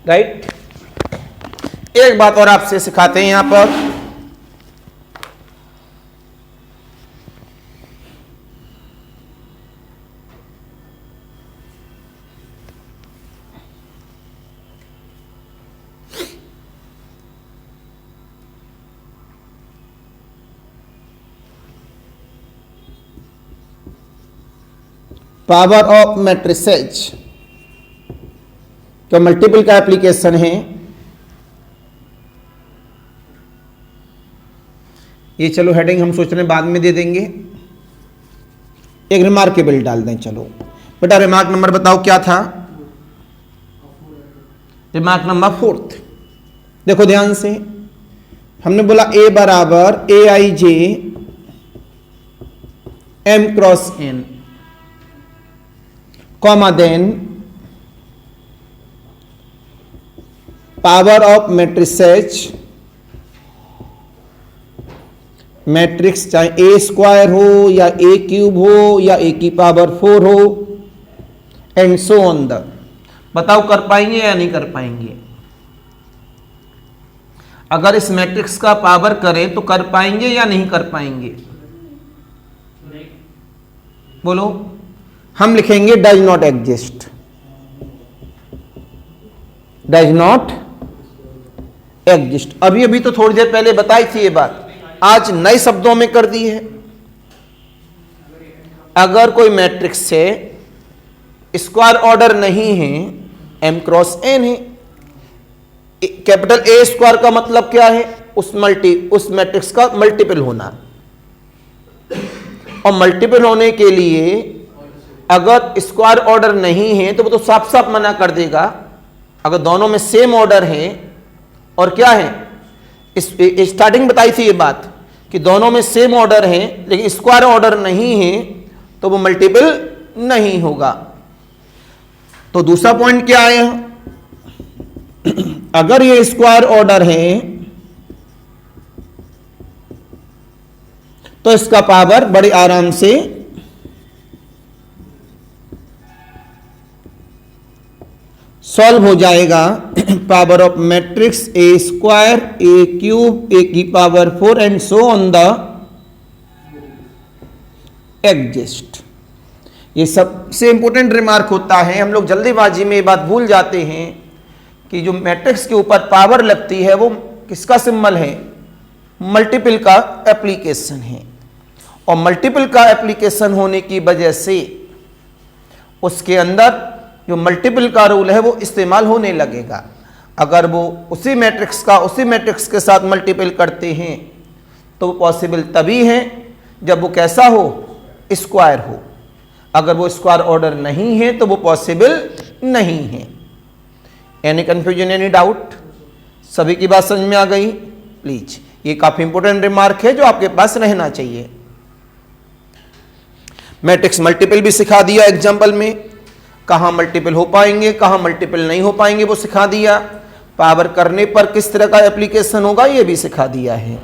S1: राइट। एक बात और आपसे सिखाते हैं यहां पर, पावर ऑफ मैट्रिसेज तो मल्टीपल का एप्लीकेशन है। ये चलो हेडिंग हम सोच रहे हैं बाद में दे देंगे, एक रिमार्केबल डाल दें। चलो बेटा रिमार्क नंबर बताओ क्या था? Remark number 4। देखो ध्यान से, हमने बोला ए बराबर A I J M cross N comma then power of matrices, matrix चाहे ए स्क्वायर हो या ए क्यूब हो या ए की पावर 4 हो एंड सो ऑन द। बताओ कर पाएंगे या नहीं कर पाएंगे? अगर इस मैट्रिक्स का पावर करें तो कर पाएंगे या नहीं कर पाएंगे? बोलो। हम लिखेंगे does not exist, does not exist. अभी अभी तो थोड़ी देर पहले बताई थी ये बात, आज नए शब्दों में कर दी है। अगर कोई मैट्रिक्स से स्क्वायर ऑर्डर नहीं है, एम क्रॉस एन है, कैपिटल ए स्क्वायर का मतलब क्या है? उस मैट्रिक्स का मल्टीपल होना। और मल्टीपल होने के लिए अगर स्क्वायर ऑर्डर नहीं है तो वो तो साफ साफ मना कर देगा। अगर दोनों में सेम ऑर्डर है और क्या है, स्टार्टिंग बताई थी ये बात कि दोनों में सेम ऑर्डर है लेकिन स्क्वायर ऑर्डर नहीं है तो वो मल्टीपल नहीं होगा। तो दूसरा पॉइंट क्या है, अगर ये स्क्वायर ऑर्डर है तो इसका पावर बड़े आराम से सॉल्व हो जाएगा। Power of matrix A square A cube A की power 4 and so on the exist. ये सबसे इंपॉर्टेंट रिमार्क होता है। हम लोग जल्दीबाजी में ये बात भूल जाते हैं कि जो मैट्रिक्स के ऊपर पावर लगती है वो किसका सिंबल है, मल्टीपल का एप्लीकेशन है। और मल्टीपल का एप्लीकेशन होने की वजह से उसके अंदर जो मल्टीपल का रूल है वो इस्तेमाल होने लगेगा। अगर वो उसी मैट्रिक्स के साथ मल्टीपल करते हैं तो वो पॉसिबल तभी है जब वो कैसा हो, स्क्वायर हो। अगर वो स्क्वायर ऑर्डर नहीं है तो वो पॉसिबल नहीं है। Any confusion, any doubt? सभी की बात समझ में आ गई? प्लीज, ये काफी इंपॉर्टेंट रिमार्क है जो आपके पास रहना चाहिए। मैट्रिक्स मल्टीपल भी सिखा दिया एग्जाम्पल में, कहां मल्टीपल हो पाएंगे कहां मल्टीपल नहीं हो पाएंगे वो सिखा दिया। पावर करने पर किस तरह का एप्लीकेशन होगा ये भी सिखा दिया है।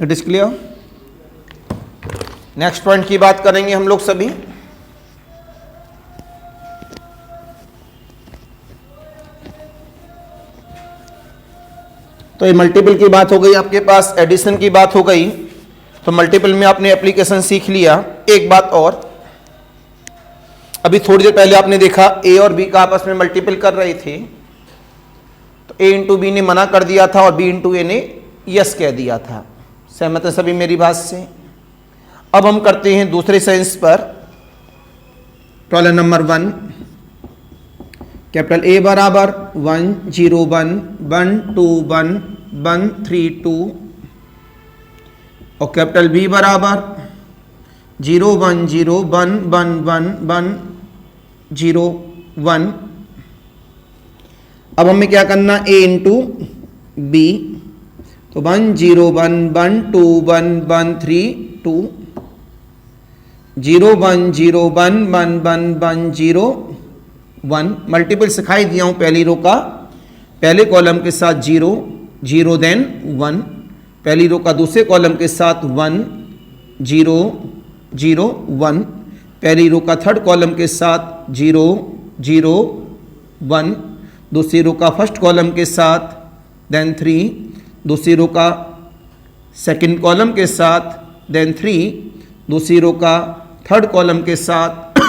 S1: It is clear? Next point की बात करेंगे हम लोग सभी। तो ये मल्टीपल की बात हो गई, आपके पास एडिशन की बात हो गई। तो मल्टीपल में आपने एप्लीकेशन सीख लिया। एक बात और, अभी थोड़ी देर पहले आपने देखा ए और बी का आपस में मल्टीपल कर रहे थे, तो ए इंटू बी ने मना कर दिया था और बी इंटू ए ने यस कह दिया था। सहमत है सभी मेरी बात से? अब हम करते हैं दूसरे सेंस पर। प्रॉब्लम नंबर 1, कैपिटल ए बराबर 1 0 1 1 2 1 1 3 2 और कैपिटल बी बराबर 0 1 0 1 1 1 1 0 1। अब हमें क्या करना, ए इंटू बी, तो 1 0 1 1 2 1 1 3 2। 0 1 0 1 1 1 1 0 1। मल्टीपल सिखाई दिया हूं पहली रो का, पहले कॉलम के साथ 0 0 देन 1, पहली रो का दूसरे कॉलम के साथ 1 0 0 1, पहली रो का थर्ड कॉलम के साथ 0 0 1, दूसरी रो का फर्स्ट कॉलम के साथ देन 3, दूसरी रो का सेकंड कॉलम के साथ देन 3, दूसरी रो का थर्ड कॉलम के साथ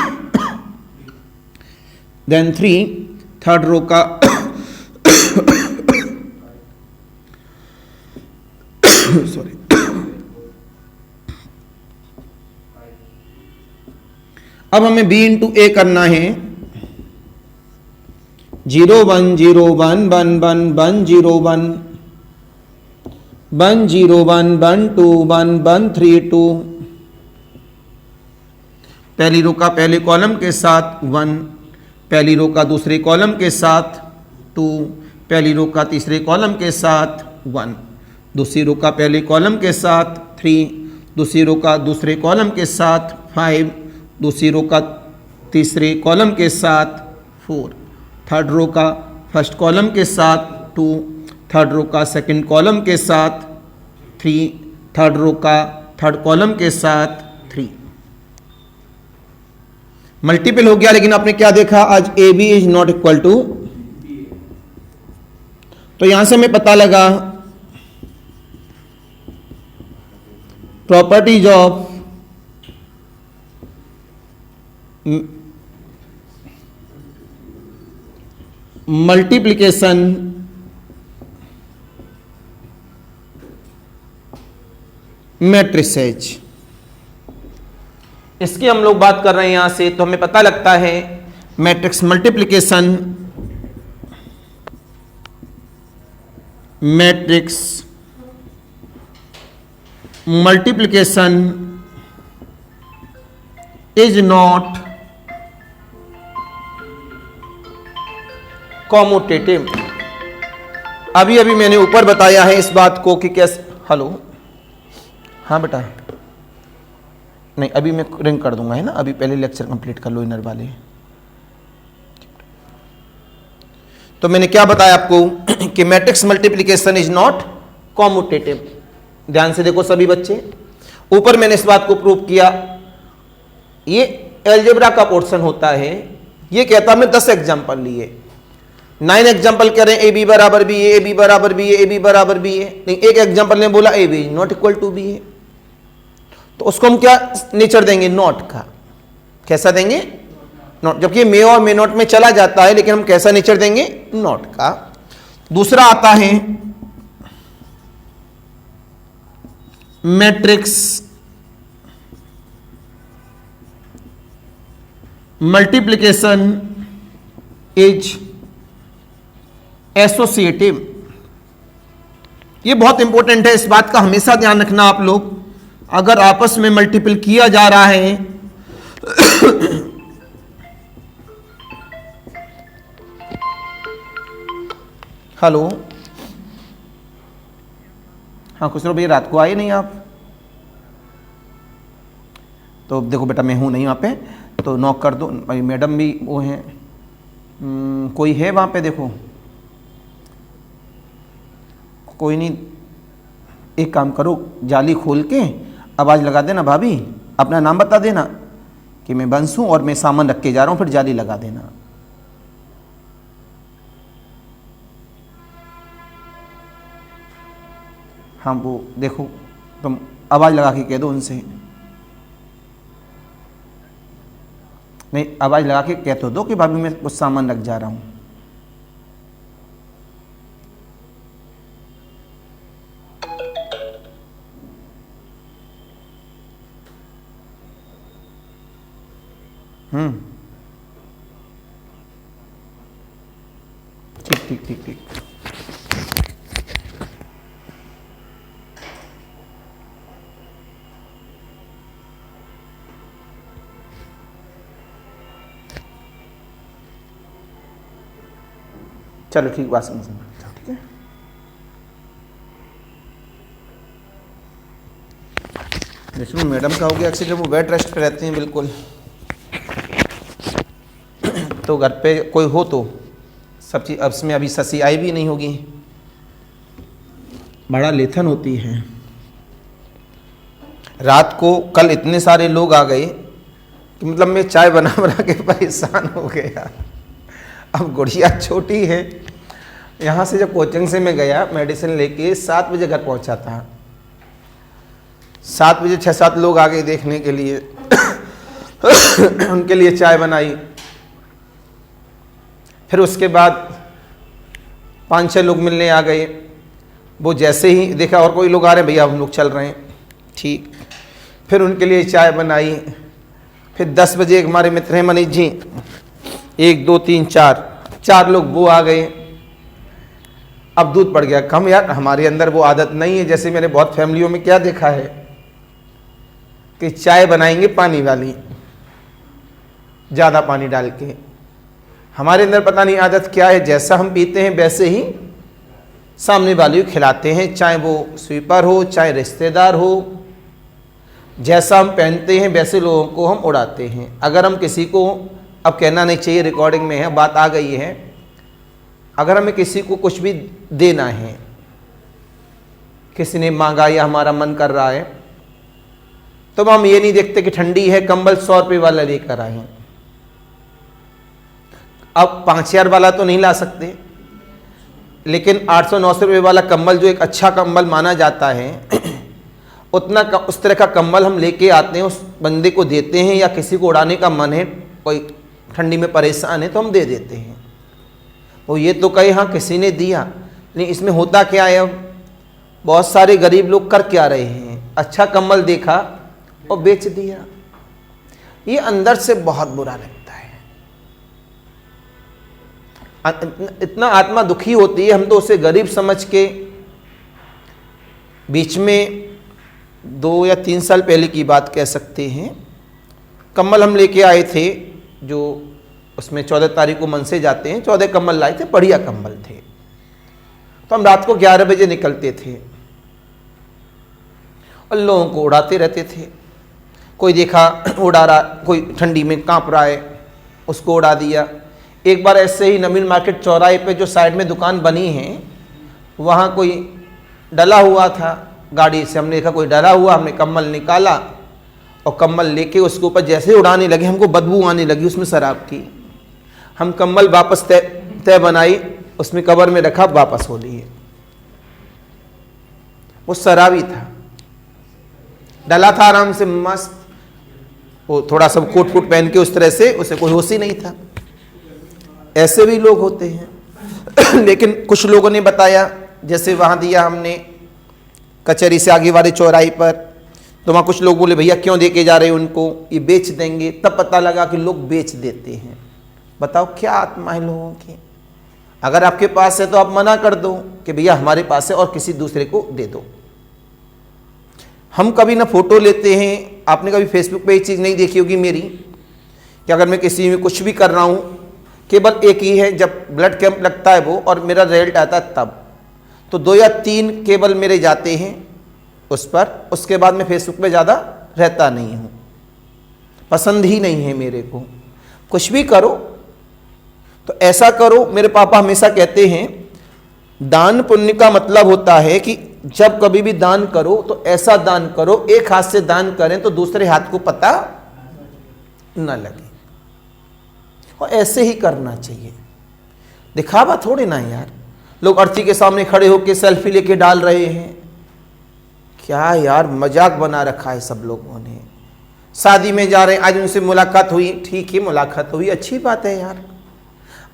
S1: देन 3, थर्ड रो का सॉरी अब हमें b इंटू ए करना है। 0 1 0 1 1 1 1 0 1 1 0 1 1 2 1 1 3 2, पहली रो का पहले कॉलम के साथ 1, पहली रो का दूसरे कॉलम के साथ 2, पहली रो का तीसरे कॉलम के साथ 1, दूसरी रो का पहले कॉलम के साथ 3, दूसरी रो का दूसरे कॉलम के साथ 5, दूसरी रो का तीसरे कॉलम के साथ 4, थर्ड रो का फर्स्ट कॉलम के साथ 2, थर्ड रो का सेकंड कॉलम के साथ 3, थर्ड रो का थर्ड कॉलम के साथ 3। मल्टीपल हो गया, लेकिन आपने क्या देखा आज A B is not equal to, तो यहां से हमें पता लगा प्रॉपर्टीज ऑफ मल्टीप्लिकेशन मैट्रिसेज, इसकी हम लोग बात कर रहे हैं यहां से, तो हमें पता लगता है matrix multiplication, matrix multiplication is not commutative. अभी अभी मैंने ऊपर बताया है इस बात को कि कैसे, हेलो हाँ बेटा, नहीं अभी मैं रिंग कर दूंगा, है ना, अभी पहले लेक्चर कंप्लीट कर लो इनर वाले। तो मैंने क्या बताया आपको कि matrix multiplication is not commutative. ध्यान से देखो सभी बच्चे, ऊपर मैंने इस बात को प्रूव किया, ये अलजेब्रा का पोर्शन होता है, ये कहता मैं 10 एग्जाम्पल लिए, 9 एग्जाम्पल करें ए बी बराबर बी ए बी बराबर बी ए बी बराबर बी ए, लेकिन एक एग्जाम्पल ने बोला A B not equal to B A, तो उसको हम क्या नेचर देंगे, नॉट का। कैसा देंगे, नॉट, जबकि मे और मे नॉट में चला जाता है, लेकिन हम कैसा नेचर देंगे, नॉट का। दूसरा आता है मैट्रिक्स मल्टीप्लिकेशन इज एसोसिएटिव। ये बहुत इंपॉर्टेंट है, इस बात का हमेशा ध्यान रखना आप लोग, अगर आपस में मल्टीपल किया जा रहा है हेलो हाँ खुसरो भैया, रात को आए नहीं आप? तो देखो बेटा मैं हूं नहीं वहां पे, तो नॉक कर दो, भाई मैडम भी वो हैं, कोई है वहां पे, देखो कोई नहीं, एक काम करो, जाली खोल के आवाज़ लगा देना, भाभी अपना नाम बता देना कि मैं बंस हूँ और मैं सामान रख के जा रहा हूँ, फिर जाली लगा देना। हाँ वो देखो, तुम आवाज़ लगा के कह दो उनसे, नहीं आवाज़ लगा के कह तो दो कि भाभी मैं कुछ सामान रख जा रहा हूँ। ठीक ठीक ठीक ठीक, चलो ठीक, बात समझ में, ठीक है। विष्णु मैडम का हो गया एक्सीडेंट, वो बेड रेस्ट पे रहती हैं बिल्कुल। तो घर पे कोई हो तो सब चीज़, अब इसमें अभी ससी आई भी नहीं होगी, बड़ा लेथन होती है। रात को कल इतने सारे लोग आ गए कि मतलब मैं चाय बना बना के परेशान हो गया। अब गुड़िया छोटी है, यहाँ से जब कोचिंग से मैं गया मेडिसिन लेके 7 बजे घर पहुँचा था, 7 बजे 6-7 लोग आ गए देखने के लिए। उनके लिए चाय बनाई, फिर उसके बाद 5-6 लोग मिलने आ गए। वो जैसे ही देखा और कोई लोग आ रहे हैं, भैया हम लोग चल रहे हैं, ठीक। फिर उनके लिए चाय बनाई। फिर 10 बजे एक हमारे मित्र हैं मनीष जी, 1 2 3 4 लोग वो आ गए। अब दूध पड़ गया कम यार, हमारे अंदर वो आदत नहीं है। जैसे मैंने बहुत फैमिलियों में क्या देखा है कि चाय बनाएंगे पानी वाली, ज़्यादा पानी डाल के। हमारे अंदर पता नहीं आदत क्या है, जैसा हम पीते हैं वैसे ही सामने वाले को खिलाते हैं, चाहे वो स्वीपर हो चाहे रिश्तेदार हो। जैसा हम पहनते हैं वैसे लोगों को हम उड़ाते हैं। अगर हम किसी को, अब कहना नहीं चाहिए, रिकॉर्डिंग में है, बात आ गई है, अगर हमें किसी को कुछ भी देना है, किसी ने मांगा या हमारा मन कर रहा है, तो हम ये नहीं देखते कि ठंडी है कंबल 100 रुपये वाला लेकर आए। अब 5000 वाला तो नहीं ला सकते, लेकिन 800-900 रुपये वाला कंबल जो एक अच्छा कंबल माना जाता है, उस तरह का कंबल हम लेके आते हैं, उस बंदे को देते हैं, या किसी को उड़ाने का मन है, कोई ठंडी में परेशान है तो हम दे देते हैं। वो ये तो कहे हाँ किसी ने दिया, नहीं, इसमें होता क्या है, अब बहुत सारे गरीब लोग कर क्या रहे हैं, अच्छा कंबल देखा और बेच दिया। ये अंदर से बहुत बुरा लगता है, इतना आत्मा दुखी होती है। हम तो उसे गरीब समझ के, बीच में 2 या 3 साल पहले की बात कह सकते हैं, कंबल हम लेके आए थे, जो उसमें 14 तारीख को मन से जाते हैं, 14 कंबल लाए थे, बढ़िया कंबल थे। तो हम रात को 11 बजे निकलते थे और लोगों को उड़ाते रहते थे। कोई देखा उड़ा रहा, कोई ठंडी में कांप रहा है, उसको उड़ा दिया। एक बार ऐसे ही नवीन मार्केट चौराहे पे जो साइड में दुकान बनी है, वहाँ कोई डला हुआ था, गाड़ी से हमने देखा कोई डला हुआ, हमने कंबल निकाला और कंबल लेके उसके ऊपर जैसे उड़ाने लगे, हमको बदबू आने लगी उसमें शराब की। हम कंबल वापस तय बनाई, उसमें कवर में रखा, वापस हो लिए। वो शराबी था, डला था आराम से मस्त, वो थोड़ा सब कोट कोट पहन के उस तरह से, उसे कोई होश ही नहीं था। ऐसे भी लोग होते हैं। लेकिन कुछ लोगों ने बताया, जैसे वहाँ दिया हमने कचहरी से आगे वाले चौराहे पर, तो वहाँ कुछ लोग बोले भैया क्यों दे के जा रहे हैं उनको, ये बेच देंगे। तब पता लगा कि लोग बेच देते हैं। बताओ क्या आत्मा है लोगों की। अगर आपके पास है तो आप मना कर दो कि भैया हमारे पास है और किसी दूसरे को दे दो। हम कभी ना फोटो लेते हैं, आपने कभी फेसबुक पे ये चीज़ नहीं देखी होगी मेरी, कि अगर मैं किसी में कुछ भी कर रहा हूँ, केवल एक ही है, जब ब्लड कैंप लगता है वो और मेरा रिजल्ट आता है तब, तो 2 या 3 केवल मेरे जाते हैं उस पर। उसके बाद मैं फेसबुक पे ज़्यादा रहता नहीं हूँ, पसंद ही नहीं है मेरे को। कुछ भी करो तो ऐसा करो, मेरे पापा हमेशा कहते हैं दान पुण्य का मतलब होता है कि जब कभी भी दान करो तो ऐसा दान करो, एक हाथ से दान करें तो दूसरे हाथ को पता न लगे, और ऐसे ही करना चाहिए। दिखावा थोड़े ना यार, लोग अर्थी के सामने खड़े होकर सेल्फी लेके डाल रहे हैं, क्या यार मजाक बना रखा है सब लोगों ने। शादी में जा रहे हैं, आज उनसे मुलाकात हुई, ठीक है मुलाकात हुई, अच्छी बात है यार।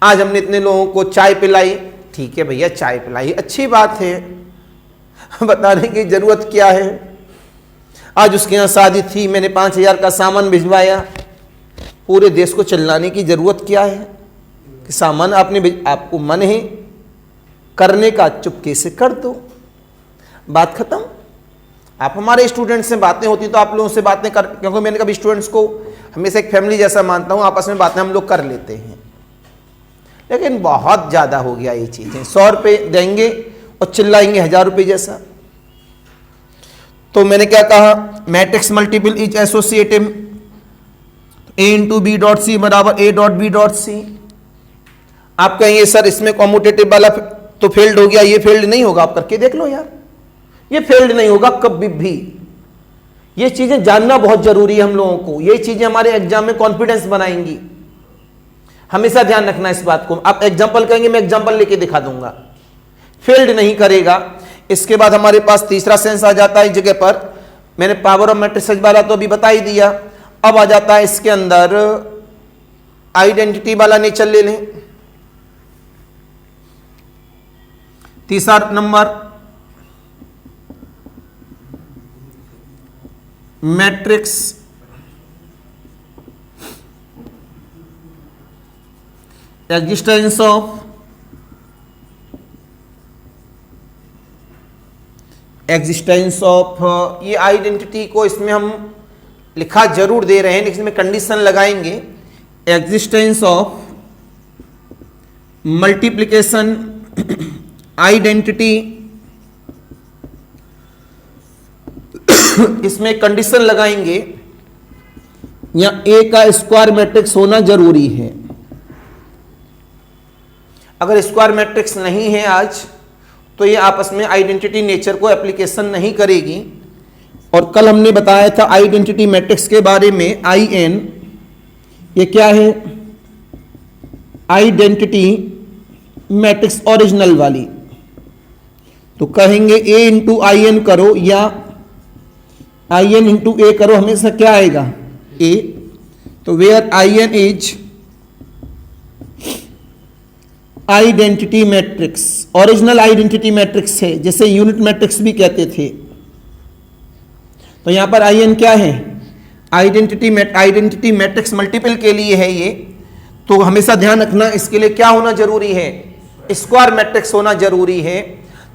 S1: आज हमने इतने लोगों को चाय पिलाई, ठीक है भैया चाय पिलाई, अच्छी बात है, बताने की जरूरत क्या है। आज उसके यहाँ शादी थी, मैंने 5000 का सामान भिजवाया, पूरे देश को चिल्लाने की जरूरत क्या है कि सामान आपको मन है करने का, चुपके से कर दो, बात खत्म। आप हमारे स्टूडेंट्स से बातें होती तो आप लोगों से बातें कर, क्योंकि मैंने कभी स्टूडेंट्स को हमेशा एक फैमिली जैसा मानता हूँ, आपस में बातें हम लोग कर लेते हैं। लेकिन बहुत ज़्यादा हो गया ये चीज़ें, 100 रुपये देंगे और चिल्लाएंगे 1000 रुपये जैसा। तो मैंने क्या कहा, matrix multiple is associative, A into B dot C बराबर A dot B dot C. आप कहेंगे सर इसमें कॉम्यूटेटिव वाला तो फेल्ड हो गया, ये फेल्ड नहीं होगा। आप करके देख लो यार, ये फेल्ड नहीं होगा कभी भी। ये चीजें जानना बहुत जरूरी है हम लोगों को, ये चीजें हमारे एग्जाम में कॉन्फिडेंस बनाएंगी। हमेशा ध्यान रखना इस बात को। आप एग्जाम्पल कहेंगे, मैं एग्जाम्पल लेके दिखा दूंगा, फेल्ड नहीं करेगा। इसके बाद हमारे पास तीसरा सेंस आ जाता है इस जगह पर। मैंने पावर ऑफ मैट्रिसेस वाला तो अभी बता ही दिया। अब आ जाता है इसके अंदर आइडेंटिटी वाला नेचर ले लें। तीसरा नंबर मैट्रिक्स एग्जिस्टेंस ऑफ ये आइडेंटिटी को इसमें हम लिखा जरूर दे रहे हैं, लेकिन इसमें कंडीशन लगाएंगे। एग्जिस्टेंस ऑफ मल्टीप्लिकेशन आइडेंटिटी, इसमें कंडीशन लगाएंगे या ए का स्क्वायर मैट्रिक्स होना जरूरी है। अगर स्क्वायर मैट्रिक्स नहीं है आज तो ये आपस में आइडेंटिटी नेचर को एप्लीकेशन नहीं करेगी। और कल हमने बताया था आइडेंटिटी मैट्रिक्स के बारे में, आई एन, ये क्या है, आइडेंटिटी मैट्रिक्स ओरिजिनल वाली। तो कहेंगे ए इंटू आई एन करो या आई एन इंटू ए करो, हमेशा क्या आएगा, ए। तो where I N is identity matrix, original identity matrix है, जैसे यूनिट मैट्रिक्स भी कहते थे। तो यहां पर आई एन क्या है, आइडेंटिटी मैट्रिक्स मल्टीपल के लिए है ये। तो हमेशा ध्यान रखना, इसके लिए क्या होना जरूरी है, स्क्वायर मैट्रिक्स होना जरूरी है।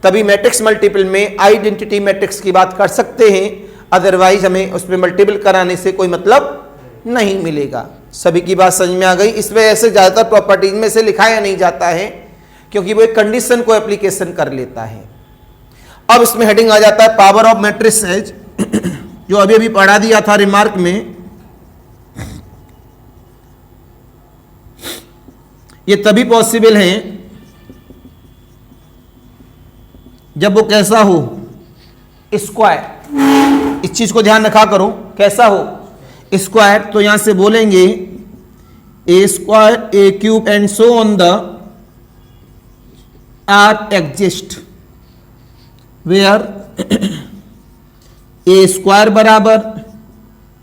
S1: तभी मैट्रिक्स मल्टीपल में आइडेंटिटी मैट्रिक्स की बात कर सकते हैं, अदरवाइज हमें उसमें मल्टीपल कराने से कोई मतलब नहीं मिलेगा। सभी की बात समझ में आ गई। इस वजह से ज्यादातर प्रॉपर्टीज में से लिखाया नहीं जाता है, क्योंकि वो एक कंडीशन को एप्लीकेशन कर लेता है। अब इसमें हेडिंग आ जाता है पावर ऑफ मैट्रिसेस, जो अभी अभी पढ़ा दिया था रिमार्क में। ये तभी पॉसिबल है जब वो कैसा हो, स्क्वायर। इस चीज को ध्यान रखा करो, कैसा हो, स्क्वायर। तो यहां से बोलेंगे A square A cube and so on the are exist, where A square बराबर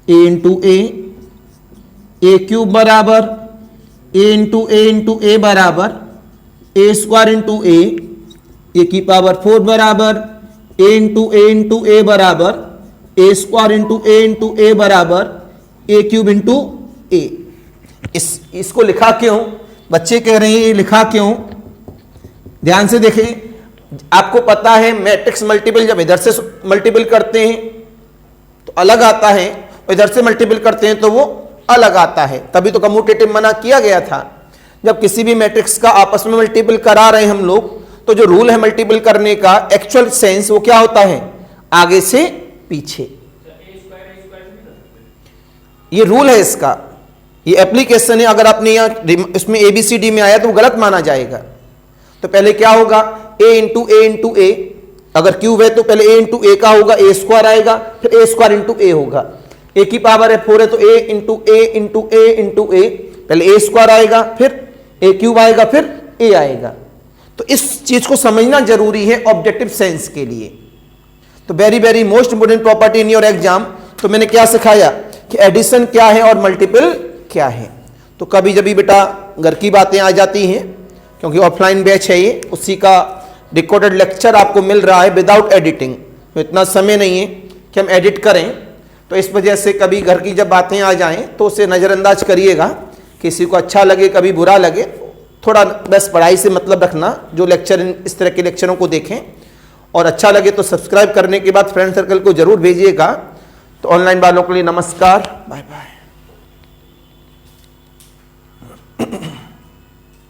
S1: ए इंटू ए क्यूब बराबर ए इंटू ए बराबर ए स्क्वायर इंटू ए की पावर 4 बराबर ए इंटू ए बराबर ए स्क्वायर इंटू ए बराबर ए क्यूब इंटू ए। इसको लिखा क्यों, बच्चे कह रहे हैं ये लिखा क्यों, ध्यान से देखें। आपको पता है मैट्रिक्स मल्टीपल जब इधर से मल्टीपल करते हैं तो अलग आता है, और इधर से मल्टीपल करते हैं तो वो अलग आता है। तभी तो कम्यूटेटिव मना किया गया था। जब किसी भी मैट्रिक्स का आपस में मल्टीपल करा रहे हैं हम लोग, तो जो रूल है मल्टीपल करने का एक्चुअल सेंस वो क्या होता है, आगे से पीछे। ये रूल है इसका, ये एप्लीकेशन है। अगर आपने यहाँ इसमें ABCD में आया तो गलत माना जाएगा। तो पहले क्या होगा, ए इंटू ए, अगर क्यूब है तो पहले ए इंटू ए का होगा, ए स्क्वायर आएगा, फिर ए स्क्वायर इंटू ए होगा। ए की पावर है 4 है तो ए इंटू ए, पहले ए स्क्वायर आएगा, फिर ए क्यूब आएगा, फिर ए आएगा। तो इस चीज को समझना जरूरी है ऑब्जेक्टिव सेंस के लिए। तो very very most important property in your exam. तो मैंने क्या सिखाया कि एडिशन क्या है और मल्टीपल क्या है। तो कभी जब बेटा घर की बातें आ जाती हैं, क्योंकि ऑफलाइन बैच है ये, उसी का रिकॉर्डेड लेक्चर आपको मिल रहा है विदाउट एडिटिंग। तो इतना समय नहीं है कि हम एडिट करें, तो इस वजह से कभी घर की जब बातें आ जाएं तो उसे नज़रअंदाज करिएगा। किसी को अच्छा लगे, कभी बुरा लगे, थोड़ा बस पढ़ाई से मतलब रखना। जो लेक्चर इस तरह के लेक्चरों को देखें और अच्छा लगे तो सब्सक्राइब करने के बाद फ्रेंड सर्कल को जरूर भेजिएगा। तो ऑनलाइन वालों के लिए नमस्कार, बाय बाय।